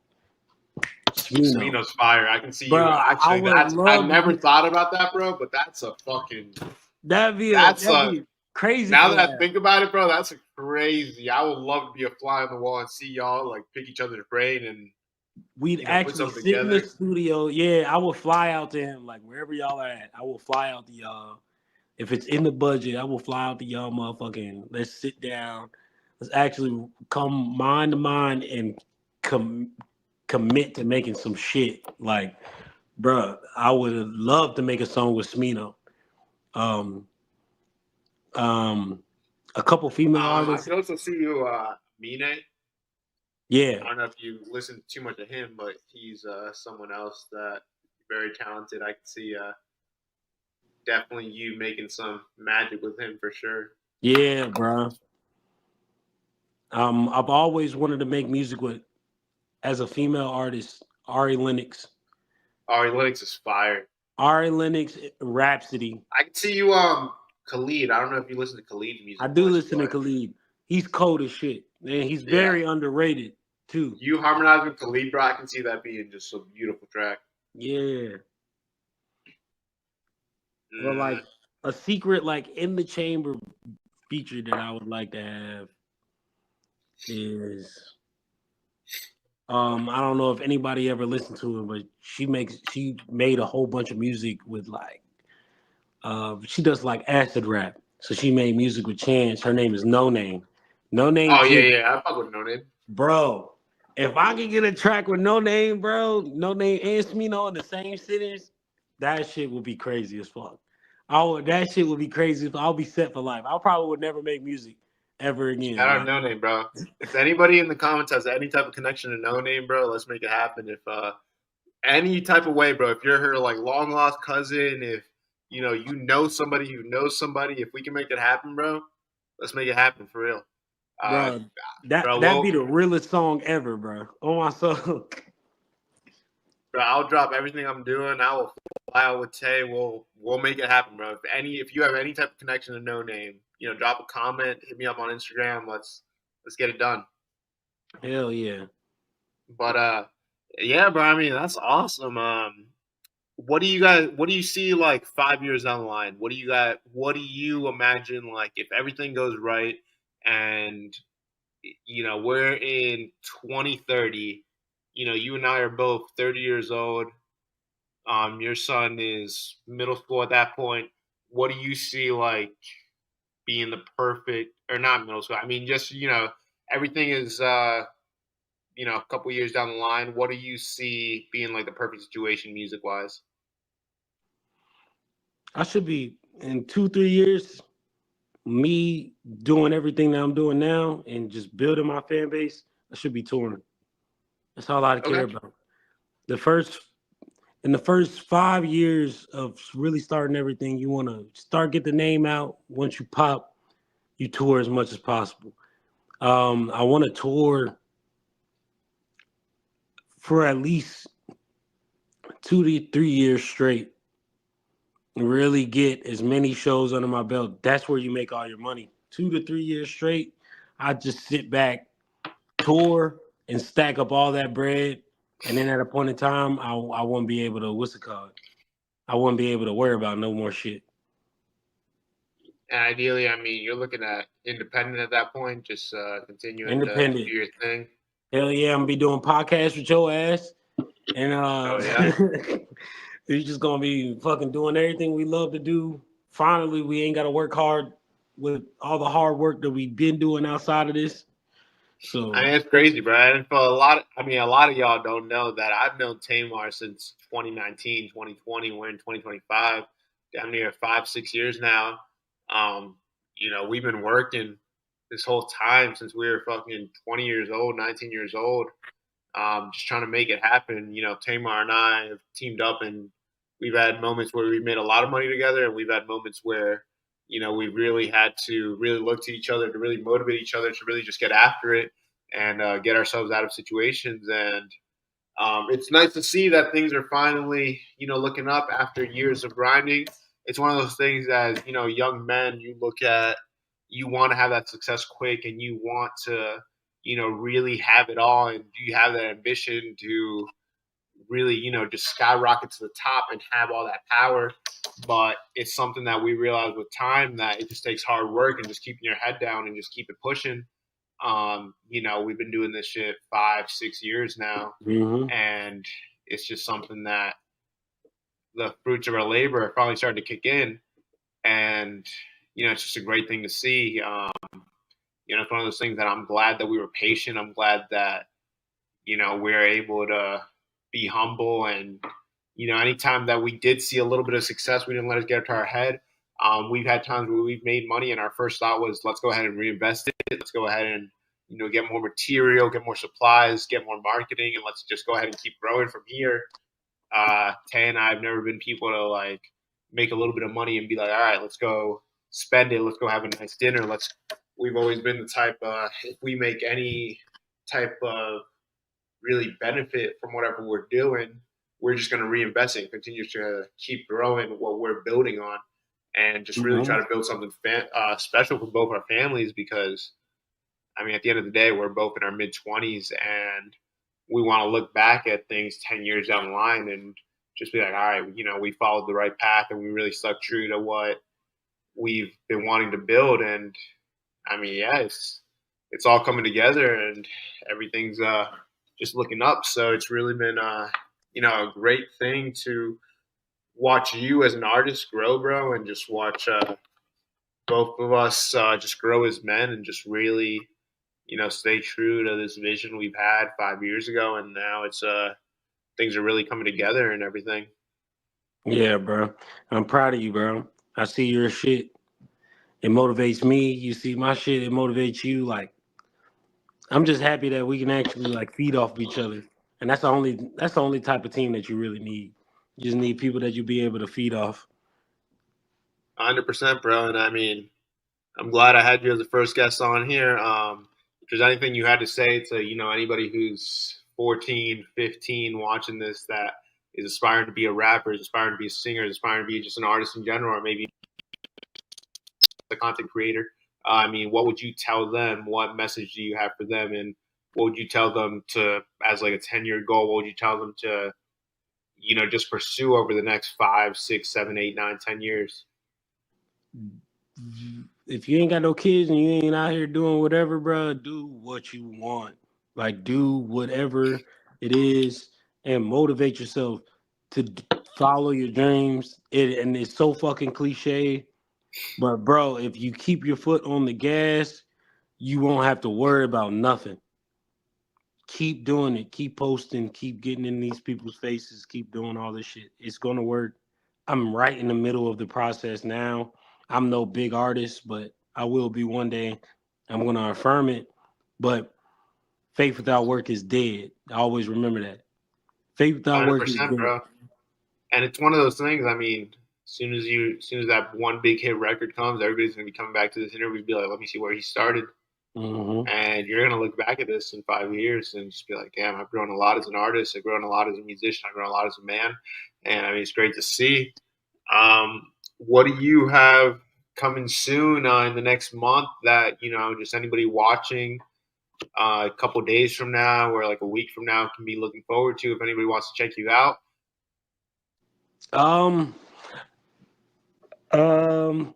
Smino's fire. I can see bro, you. Actually, I never thought about that, bro. But that's a fucking. That'd be Crazy Now to that I laugh. think about it, bro, that's crazy. I would love to be a fly on the wall and see y'all like pick each other's brain and We'd put actually something sit in the together. studio. Yeah, I would fly out to him, like wherever y'all are at. I will fly out to y'all. If it's in the budget, I will fly out to y'all, motherfucking. Let's sit down. Let's actually come mind to mind and commit to making some shit. Like, bruh, I would have loved to make a song with Smino. Um, um, a couple female I artists. could also see you, Mine. Yeah, I don't know if you listen too much to him, but he's someone else that very talented. I could see definitely you making some magic with him for sure. yeah, bruh. I've always wanted to make music with as a female artist, Ari Lennox. Ari Lennox is fire. Ari Lennox, Rhapsody. I could see you, Khalid. I don't know if you listen to Khalid's I music do much, listen to but Khalid. He's cold as shit. And he's yeah, very underrated too. you harmonize with Khalid, bro. I can see that being just a beautiful track. Yeah. Or like Mm. a secret like in the chamber feature that I would like to have is I don't know if anybody ever listened to her, but she made a whole bunch of music with like she does like acid rap. So she made music with Chance. Her name is No Name. No Name Oh yeah, J. yeah. I fuck with No Name. Bro, if I could get a track with No Name, bro, No Name and Smino in the same cities, that shit would be crazy as fuck. That shit would be crazy. I'll be set for life. I probably would never make music ever again. Shout out Like, No Name, bro. If anybody in the comments has any type of connection to No Name, bro, let's make it happen. If any type of way, bro. If you're her like long lost cousin, if you know somebody who knows somebody, if we can make it happen, bro, let's make it happen for real. Uh, bro, bro, that'd be well, the realest song ever, bro. Oh my soul. bro, I'll drop everything I'm doing. I will fly out with Tay. We'll make it happen, bro. If you have any type of connection to No Name, drop a comment, hit me up on Instagram. Let's get it done. Hell yeah. But yeah, bro. I mean, that's awesome. What do you see like 5 years down the line? What do you imagine like if everything goes right and we're in 2030, you and I are both 30 years old. Your son is middle school at that point. What do you see like being the perfect or not middle school? I mean, just everything is a couple years down the line. What do you see being like the perfect situation music wise? I should be in 2, 3 years, me doing everything that I'm doing now and just building my fan base. I should be touring. That's all I care Okay. about. The first in the first 5 years of really starting everything, you want to start get the name out. Once you pop, you tour as much as possible. I want to tour for at least 2 to 3 years straight and really get as many shows under my belt. That's where you make all your money. 2 to 3 years straight, I just sit back, tour, and stack up all that bread. And then at a point in time, I won't be able to, what's it called? I won't be able to worry about no more shit. And ideally, I mean, you're looking at independent at that point, just continuing to do Independent. your thing. Hell yeah, I'm gonna be doing podcasts with your ass. And Oh yeah. we just gonna be fucking doing everything we love to do. Finally, we ain't gotta work hard with all the hard work that we've been doing outside of this. I So mean, it's crazy, bro. And for a lot of y'all don't know that I've known Tamar since 2019, 2020. We're in 2025, damn near 5, 6 years now. Um, we've been working this whole time since we were fucking 20 years old, 19 years old, just trying to make it happen. Tamar and I have teamed up, and we've had moments where we've made a lot of money together, and we've had moments where we really had to really look to each other to really motivate each other to really just get after it and get ourselves out of situations. And it's nice to see that things are finally looking up after years of grinding. It's one of those things as young men, you look at, you want to have that success quick, and you want to really have it all, and do you have that ambition to really, just skyrocket to the top and have all that power. But it's something that we realize with time that it just takes hard work and just keeping your head down and just keep it pushing. We've been doing this shit 5-6 years now, Mm-hmm. and it's just something that the fruits of our labor are finally starting to kick in, and it's just a great thing to see. It's one of those things that I'm glad that we were patient. I'm glad that we're able to be humble, and anytime that we did see a little bit of success, we didn't let it get to our head. We've had times where we've made money, and our first thought was, let's go ahead and reinvest it. Let's go ahead and get more material, get more supplies, get more marketing, and let's just go ahead and keep growing from here. Tay and I have never been people to like make a little bit of money and be like, all right, let's go spend it. Let's go have a nice dinner. We've always been the type, if we make any type of really benefit from whatever we're doing, we're just going to reinvest it and continue to keep growing what we're building on, and just really try Mm-hmm. to build something special for both our families. Because I mean, at the end of the day, we're both in our mid-20s, and we want to look back at things 10 years down the line and just be like, all right, we followed the right path and we really stuck true to what we've been wanting to build. And I mean, yeah, it's all coming together, and everything's just looking up. So it's really been a great thing to watch you as an artist grow, bro, and just watch both of us just grow as men and just really stay true to this vision we've had 5 years ago, and now it's things are really coming together and everything. Yeah, bro. I'm proud of you, bro. I see your shit. It motivates me. You see my shit. It motivates you. Like, I'm just happy that we can actually like feed off of each other. And that's the only type of team that you really need. You just need people that you be able to feed off. 100%, bro. And I mean, I'm glad I had you as the first guest on here. If there's anything you had to say to anybody who's 14, 15 watching this that is aspiring to be a rapper, is aspiring to be a singer, is aspiring to be just an artist in general, or maybe a content creator, I mean, what would you tell them? What message do you have for them? And what would you tell them to, as like a 10-year goal, what would you tell them to, just pursue over the next 5, 6, 7, 8, 9, 10 years? If you ain't got no kids and you ain't out here doing whatever, bro, do what you want. Like, do whatever it is and motivate yourself to follow your dreams. And it's so fucking cliche, but bro, if you keep your foot on the gas, you won't have to worry about nothing. Keep doing it. Keep posting. Keep getting in these people's faces. Keep doing all this shit. It's gonna work. I'm right in the middle of the process now. I'm no big artist, but I will be one day. I'm gonna affirm it. But faith without work is dead. I always remember that. Faith without work is 100%, dead. bro. And it's one of those things. I mean, as soon as that one big hit record comes, everybody's gonna be coming back to this interview and be like, "Let me see where he started." Hmm. And you're gonna look back at this in 5 years and just be like, "Damn, I've grown a lot as an artist. I've grown a lot as a musician. I've grown a lot as a man." And I mean, it's great to see. What do you have coming soon in the next month that just anybody watching a couple days from now or like a week from now can be looking forward to if anybody wants to check you out? Um, um,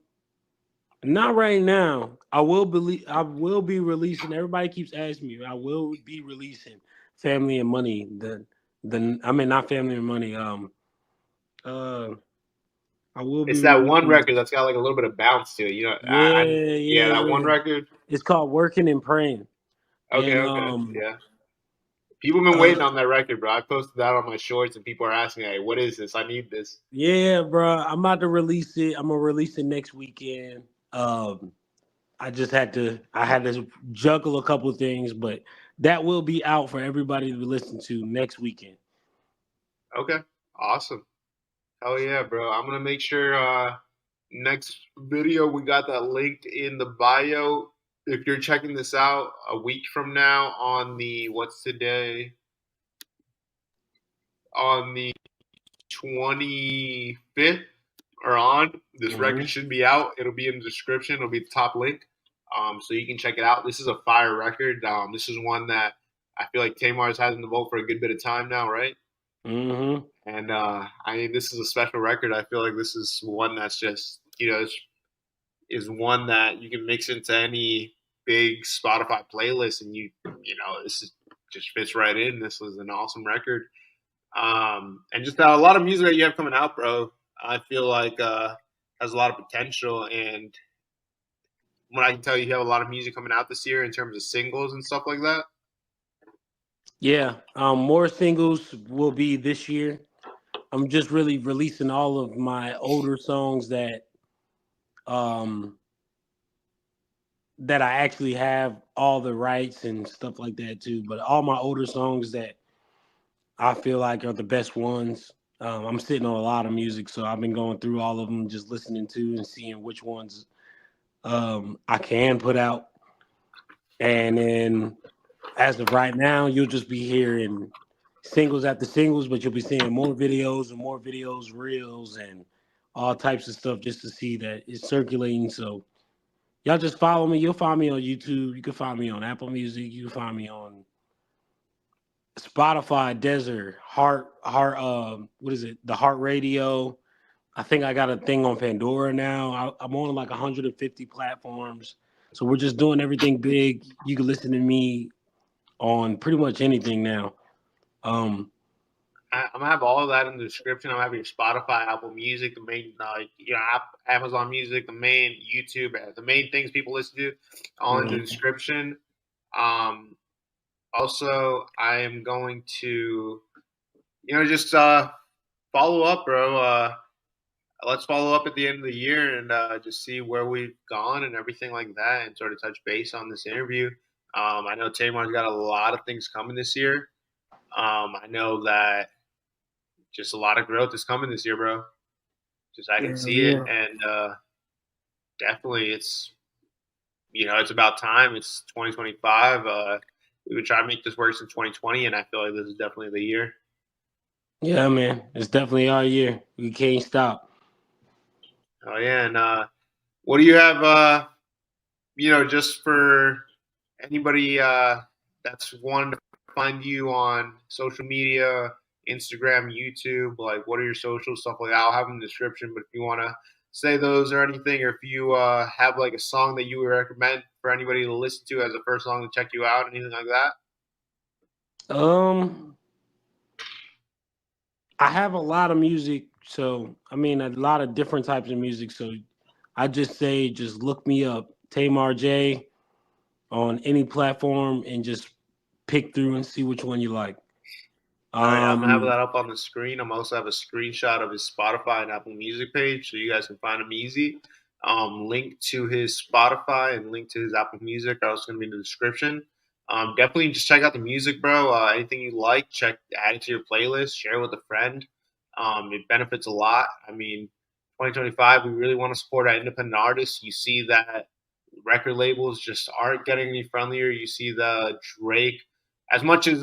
Not right now. I will be releasing. Everybody keeps asking me. I will be releasing Family and Money. The I mean not Family and Money. Uh I will be It's that one releasing. record that's got like a little bit of bounce to it. Yeah, Yeah, yeah, that one yeah. record. It's called Working and Praying. Okay, And okay, yeah. People have been uh waiting on that record, bro. I posted that on my shorts, and people are asking, "Hey, what is this? I need this." yeah, bro. I'm about to release it. I'm gonna release it next weekend. Um I had to juggle a couple of things, but that will be out for everybody to listen to next weekend. Okay, awesome. Hell yeah, bro. I'm gonna make sure next video we got that linked in the bio. If you're checking this out a week from now on the what's today on the 25th or on, this record Mhm. should be out. It'll be in the description. It'll be the top link, so you can check it out. This is a fire record. This is one that I feel like Tamar's had in the vault for a good bit of time now, right? Mm-hmm. And I mean, this is a special record. I feel like this is one that's just, is one that you can mix into any big Spotify playlist, and this is just fits right in. This was an awesome record. And just a lot of music that you have coming out, bro. I feel like has a lot of potential, and what I can tell you, you have a lot of music coming out this year in terms of singles and stuff like that. Yeah. More singles will be this year. I'm just really releasing all of my older songs um that I actually have all the rights and stuff like that too. But all my older songs that I feel like are the best ones. I'm sitting on a lot of music, so I've been going through all of them, just listening to and seeing which ones I can put out. And then as of right now, you'll just be hearing singles after singles, but you'll be seeing more videos and more videos, reels, and all types of stuff just to see that it's circulating. So y'all just follow me. You'll find me on YouTube. You can find me on Apple Music. You can find me on Spotify, Desert, what is it? The Heart Radio. I think I got a thing on Pandora now. I'm on like 150 platforms. So we're just doing everything big. You can listen to me on pretty much anything now. Um, I'm gonna have all of that in the description. I'm having Spotify, Apple Music, the main, Amazon Music, the main YouTube, the main things people listen to, all in the mhm. description. Um, Also, I am going to, just follow up, bro. Let's follow up at the end of the year and just see where we've gone and everything like that, and sort of touch base on this interview. I know Tamar's got a lot of things coming this year. I know that just a lot of growth is coming this year, bro. Just I can Yeah, see it, yeah. and definitely it's about time. It's 2025. We would try to make this work in 2020, and I feel like this is definitely the year. Yeah, man. It's definitely our year. We can't stop. Oh yeah, and what do you have? Just for anybody that's wanting to find you on social media, Instagram, YouTube, like what are your social stuff like that? I'll have them in the description. But if you want to say those or anything, or if you have like a song that you would recommend for anybody to listen to as a first song to check you out, anything like that. Um, I have a lot of music, so I mean a lot of different types of music. So I just say just look me up, Tamar J, on any platform and just pick through and see which one you like. All right, I'm gonna have Um, that up on the screen. I'm also have a screenshot of his Spotify and Apple Music page, so you guys can find him easy. Link to his Spotify and link to his Apple Music are also gonna be in the description. Definitely just check out the music, bro. Anything you like, add it to your playlist, share it with a friend. It benefits a lot. I mean, 2025, we really want to support our independent artists. You see that record labels just aren't getting any friendlier. You see the Drake, as much as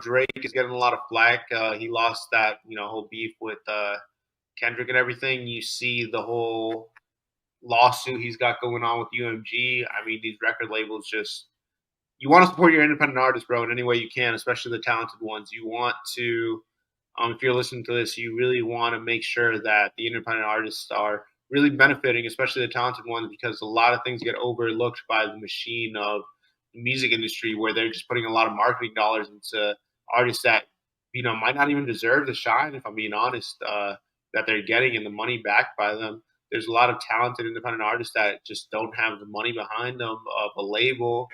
Drake is getting a lot of flack. He lost that whole beef with Kendrick and everything. You see the whole lawsuit he's got going on with UMG. I mean, these record labels just, you want to support your independent artists, bro, in any way you can, especially the talented ones. You want to, if you're listening to this, you really want to make sure that the independent artists are really benefiting, especially the talented ones, because a lot of things get overlooked by the machine of the music industry, where they're just putting a lot of marketing dollars into artists that might not even deserve to shine. If I'm being honest, that they're getting and the money backed by them. There's a lot of talented independent artists that just don't have the money behind them of a label,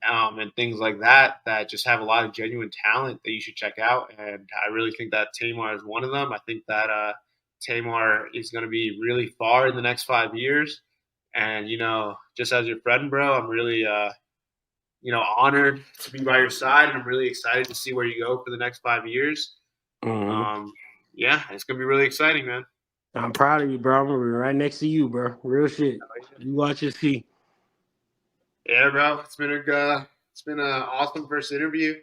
and things like that, that just have a lot of genuine talent that you should check out. And I really think that Tamar is one of them. I think that Tamar is going to be really far in the next 5 years. And, just as your friend, bro, I'm really, honored to be by your side. And I'm really excited to see where you go for the next 5 years. mhm. Um, yeah, it's going to be really exciting, man. I'm proud of you, bro. I'm gonna be right next to you, bro. Real shit. You watch and see. Yeah, bro. It's been an awesome first interview.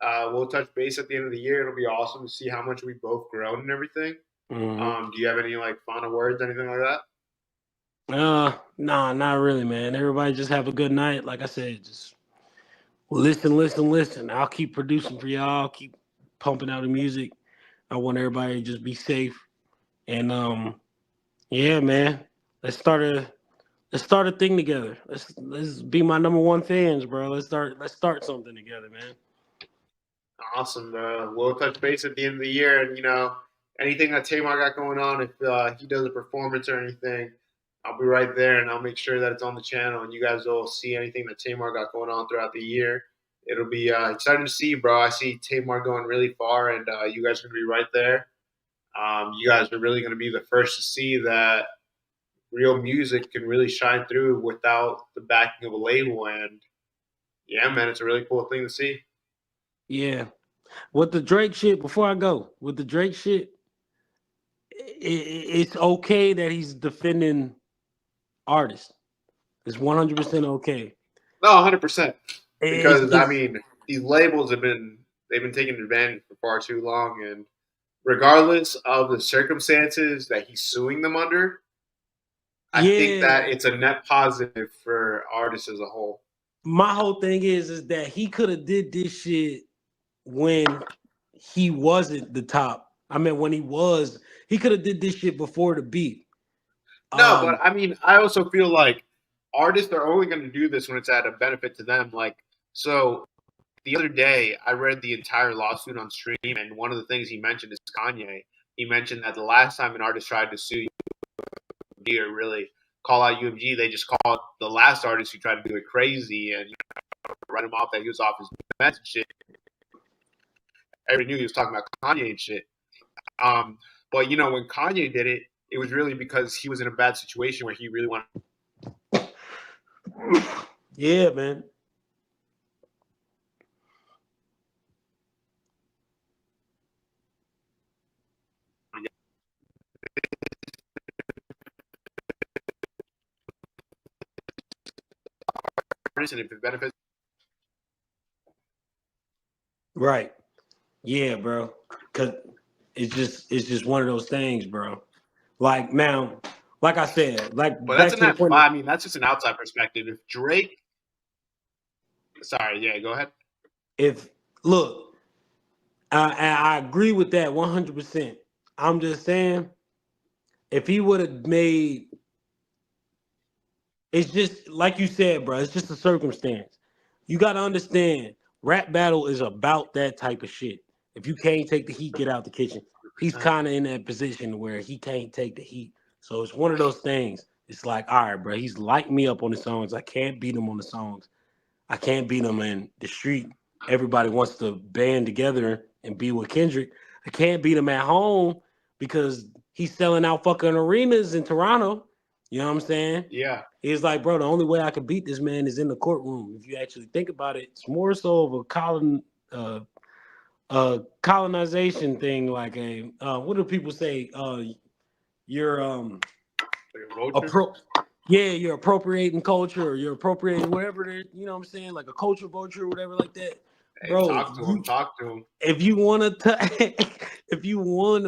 We'll touch base at the end of the year. It'll be awesome to see how much we both grown and everything. Hmm. Do you have any like final words, anything like that? Nah, not really, man. Everybody just have a good night. Like I said, just listen, listen, listen. I'll keep producing for y'all. Keep pumping out the music. I want everybody to just be safe. And yeah, man. Let's start a let's start a thing together. Let's be my number one fans, bro. Let's start something together, man. Awesome. We'll touch base at the end of the year, and anything that Tamar got going on, if he does a performance or anything, I'll be right there, and I'll make sure that it's on the channel, and you guys will see anything that Tamar got going on throughout the year. It'll be exciting to see, bro. I see Tamar going really far, and you guys are gonna be right there. You guys are really gonna be the first to see that real music can really shine through without the backing of a label, and yeah, man, it's a really cool thing to see. Yeah. With the Drake shit, before I go, with the Drake shit, it's okay that he's defending artists. It's 100% okay. No, 100%. Because I It's mean, these labels they've been taking advantage for far too long, and regardless of the circumstances that he's suing them under, I think that yeah. it's a net positive for artists as a whole. My whole thing is that he could have did this shit when he wasn't the top. I mean, when he could have did this shit before the beat. No, but Um, I mean, I also feel like artists are only going to do this when it's at a benefit to them. Like, so the other day, I read the entire lawsuit on stream, and one of the things he mentioned is Kanye. He mentioned that the last time an artist tried to sue UMG or really call out UMG, they just called the last artist who tried to do it crazy and write him off that he was off his meds and shit. Everybody knew he was talking about Kanye and shit. But when Kanye did it, it was really because he was in a bad situation where he really wanted. yeah, man. And if it benefits, Right. Yeah, bro. Cause it's just one of those things, bro. Like now, like I said, like but that's back a to the net. point. I mean, that's just an outside perspective. If Drake, sorry, yeah, go ahead. If look, I agree with that 100%. I'm just saying, if he would have made, it's just like you said, bro. It's just a circumstance. You got to understand, rap battle is about that type of shit. If you can't take the heat, get out the kitchen. He's 100%. kind of in that position where he can't take the heat. So it's one of those things. It's like, all right, bro. He's lighting me up on the songs. I can't beat him on the songs. I can't beat him in the street. Everybody wants to band together and be with Kendrick. I can't beat him at home because he's selling out fucking arenas in Toronto. You know what I'm saying? Yeah, He's like, bro, the only way I could beat this man is in the courtroom. If you actually think about it, it's more so of colonization thing, like a what do people say? You're like a vulture. appro- yeah, you're appropriating culture or you're appropriating whatever it is, you know what I'm saying? Like a culture vulture or whatever like that. Hey, Bro, talk to him. Talk to him. if you wanna if you want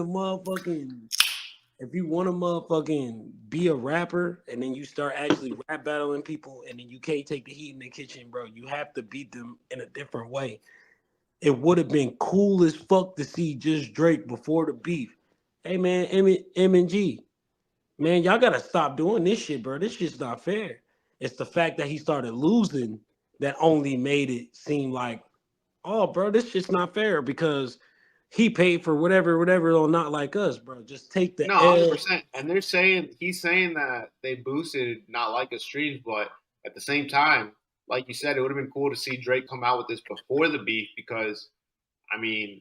to motherfucking be a rapper and then you start actually rap battling people and then you can't take the heat in the kitchen, bro, you have to beat them in a different way. It would have been cool as fuck to see just Drake before the beef. Hey man, M and G, man, y'all gotta stop doing this shit, bro. This shit's not fair. It's the fact that he started losing that only made it seem like, oh, bro, this shit's not fair because he paid for whatever on Not Like Us, bro. Just take the No, hundred L. percent. And he's saying that they boosted not like a streams, but at the same time, like you said, it would have been cool to see Drake come out with this before the beef because, I mean,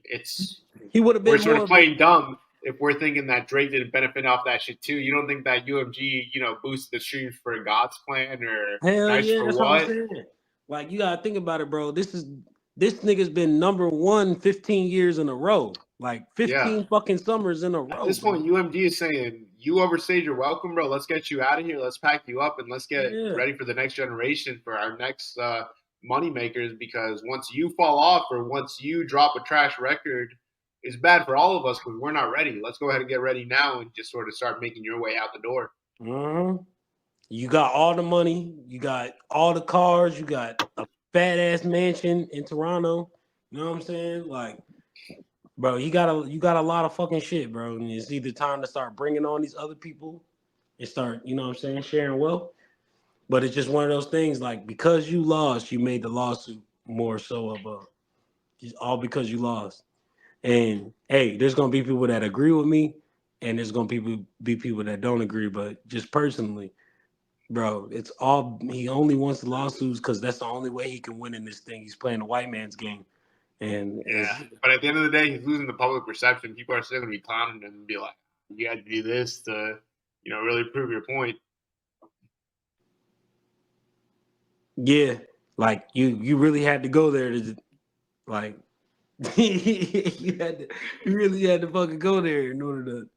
He would have we're been sort more of of a playing dumb if we're thinking that Drake didn't benefit off that shit too. You don't think that UMG, boosted the streams for God's plan or hell Nice yeah. for That's what I'm what? saying. Like you gotta think about it, bro. This nigga's been number one 15 years in a row. Like Yeah. 15 fucking summers in a At row, this bro. point, UMG is saying, you overstayed your welcome, bro. Let's get you out of here. Let's pack you up and let's get Yeah. ready for the next generation for our next money makers. Because once you fall off or once you drop a trash record, it's bad for all of us because we're not ready. Let's go ahead and get ready now and just sort of start making your way out the door. Mhm. You got all the money, you got all the cars, you got a fat ass mansion in Toronto. You know what I'm saying? Like bro, you got a lot of fucking shit, bro. And it's either time to start bringing on these other people and start, you know what I'm saying, sharing wealth. But it's just one of those things. Like because you lost, you made the lawsuit more so of a just all because you lost. And hey, there's gonna be people that agree with me, and there's gonna be people that don't agree. But just personally, bro, it's all he only wants the lawsuits because that's the only way he can win in this thing. He's playing the white man's game, and Yeah, but at the end of the day, he's losing the public perception. People are still going to be clowning him and be like, "You had to do this to, really prove your point." yeah, like you really had to go there to like you really had to fucking go there in order to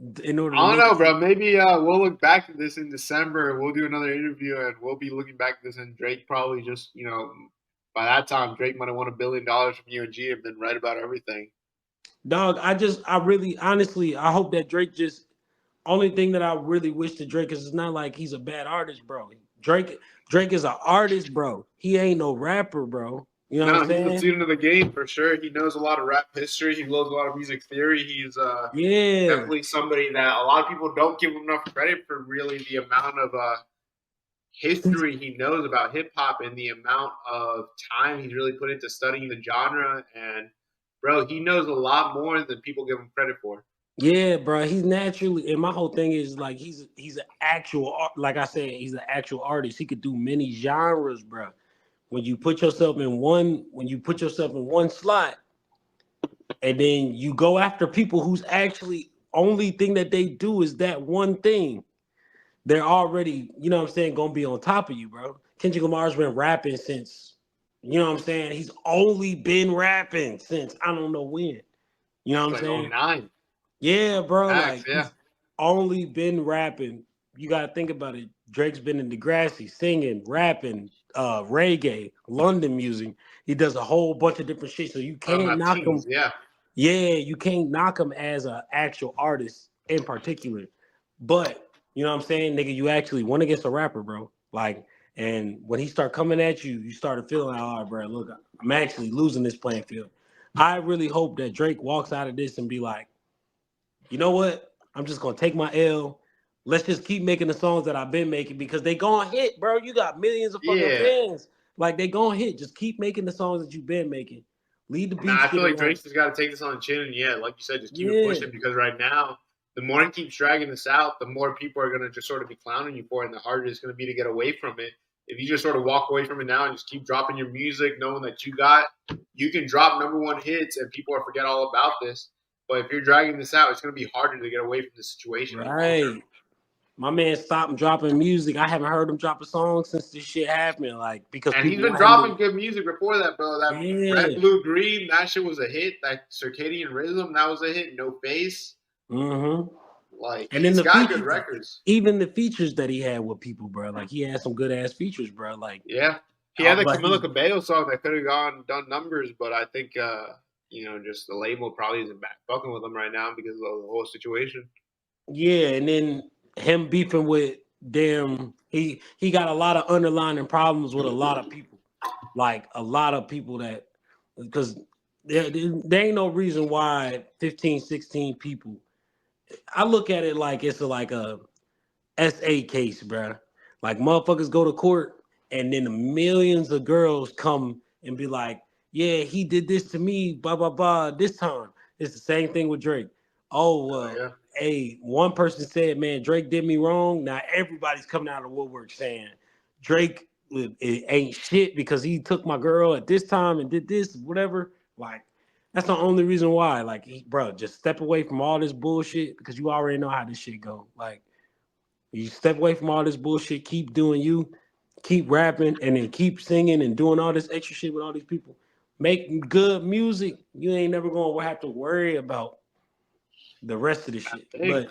I don't make know, it. bro. Maybe we'll look back at this in December and we'll do another interview and we'll be looking back at this and Drake probably just, by that time Drake might have won $1 billion from UNG and been right about everything. Dog, I really honestly I hope that Drake just only thing that I really wish to Drake is it's not like he's a bad artist, bro. Drake is an artist, bro. He ain't no rapper, bro. You know what I'm No, he's a saying? student of the game for sure. He knows a lot of rap history. He knows a lot of music theory. He's Yeah. definitely somebody that a lot of people don't give him enough credit for really the amount of history he knows about hip hop and the amount of time he's really put into studying the genre. And bro, he knows a lot more than people give him credit for. Yeah, bro. He's naturally, and my whole thing is like he's an actual like I said, he's an actual artist. He could do many genres, bro. When you put yourself in one slot, and then you go after people whose actually only thing that they do is that one thing, they're already, you know what I'm saying, gonna be on top of you, bro. Kendrick Lamar's been rapping since, you know what I'm saying? He's only been rapping since I don't know when. You know what It's I'm like saying? 09. Yeah, bro. Facts, Like yeah. he's only been rapping. You gotta think about it. Drake's been in Degrassi, singing, rapping, reggae, London music. He does a whole bunch of different shit. So you Talking can't about knock him. teens, yeah. Yeah, you can't knock him as an actual artist in particular. But you know what I'm saying, nigga, you actually went against a rapper, bro. Like, and when he start coming at you, you started feeling like, all right, bro, look, I'm actually losing this playing field. I really hope that Drake walks out of this and be like, you know what? I'm just gonna take my L. Let's just keep making the songs that I've been making because they gonna hit, bro. You got millions of fucking Yeah. fans. Like they gonna hit. Just keep making the songs that you've been making. Leave the beef Nah, I shit feel like alone. Drake's just got to take this on the chin, and yeah, like you said, just keep it Yeah. pushing because right now, the more he keeps dragging this out, the more people are gonna just sort of be clowning you for it, and the harder it's gonna be to get away from it. If you just sort of walk away from it now and just keep dropping your music, knowing that you can drop #1 hits, and people will forget all about this. But if you're dragging this out, it's gonna be harder to get away from this situation in the long term. Right. My man stopped dropping music. I haven't heard him drop a song since this shit happened. Like because And he's people been want him dropping to. good music before that, bro. That Red, Yeah. Blue, Green, that shit was a hit. That Circadian Rhythm, that was a hit. No Face. Mm-hmm. Like, And then he's the got good features, records. even the features that he had with people, bro. Like he had some good ass features, bro. Like, Yeah. He had the but Camila he, Cabello song that could have done numbers, but I think, just the label probably isn't back fucking with him right now because of the whole situation. yeah, and then him beefing with them, he got a lot of underlying problems with a lot of people, like a lot of people that because there ain't no reason why 15, 16 people. I look at it like it's like a SA case, bro. Like motherfuckers go to court and then the millions of girls come and be like, yeah, he did this to me, blah blah blah. This time, it's the same thing with Drake. Oh Oh, well, yeah. hey, one person said, man, Drake did me wrong. Now everybody's coming out of the woodwork saying Drake it ain't shit because he took my girl at this time and did this, whatever. Like that's the only reason why. Like, bro, just step away from all this bullshit because you already know how this shit go. Like. You step away from all this bullshit, keep doing you, keep rapping, and then keep singing and doing all this extra shit with all these people. Make good music. You ain't never gonna have to worry about the rest of the shit. Hey. But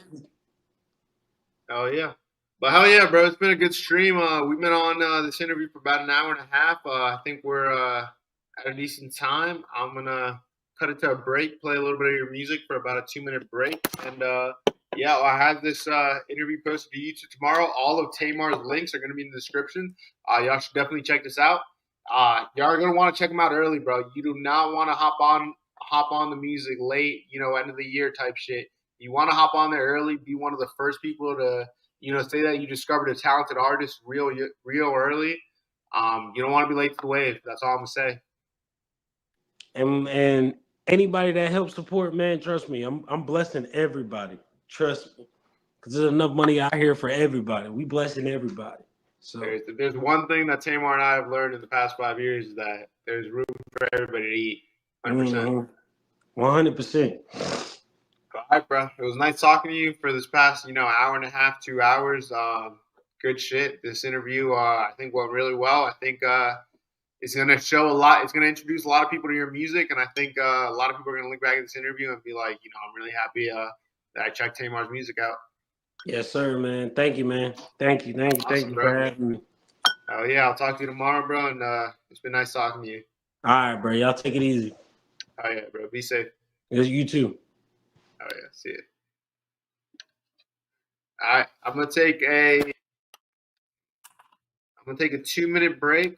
Hell yeah. But hell yeah, bro. It's been a good stream. We've been on this interview for about an hour and a half. I think we're at a decent time. I'm going to cut it to a break, play a little bit of your music for about a 2-minute break. And yeah, I have this interview posted to YouTube tomorrow. All of Tamar's links are going to be in the description. Y'all should definitely check this out. Y'all are going to want to check them out early, bro. You do not want to hop on hop on the music late, end of the year type shit. You want to hop on there early, be one of the first people to, say that you discovered a talented artist real early. You don't want to be late to the wave. That's all I'm gonna say. And anybody that helps support, man, trust me, I'm blessing everybody. Trust me, because there's enough money out here for everybody. We blessing everybody. So there's one thing that Tamar and I have learned in the past 5 years is that there's room for everybody to eat. 100%. 100%. All right, bro. It was nice talking to you for this past, hour and a half, 2 hours. Good shit. This interview, I think went really well. I think it's going to show a lot. It's going to introduce a lot of people to your music, and I think a lot of people are going to look back at this interview and be like, I'm really happy that I checked Tamar's music out. Yes, sir, man. Thank you, man. Thank you Awesome, for having me. Oh yeah, I'll talk to you tomorrow, bro. And it's been nice talking to you. All right, bro. Y'all take it easy. Oh yeah, bro. Be safe. Yes, you too. Oh yeah. See you. All right. I'm gonna take a 2-minute break.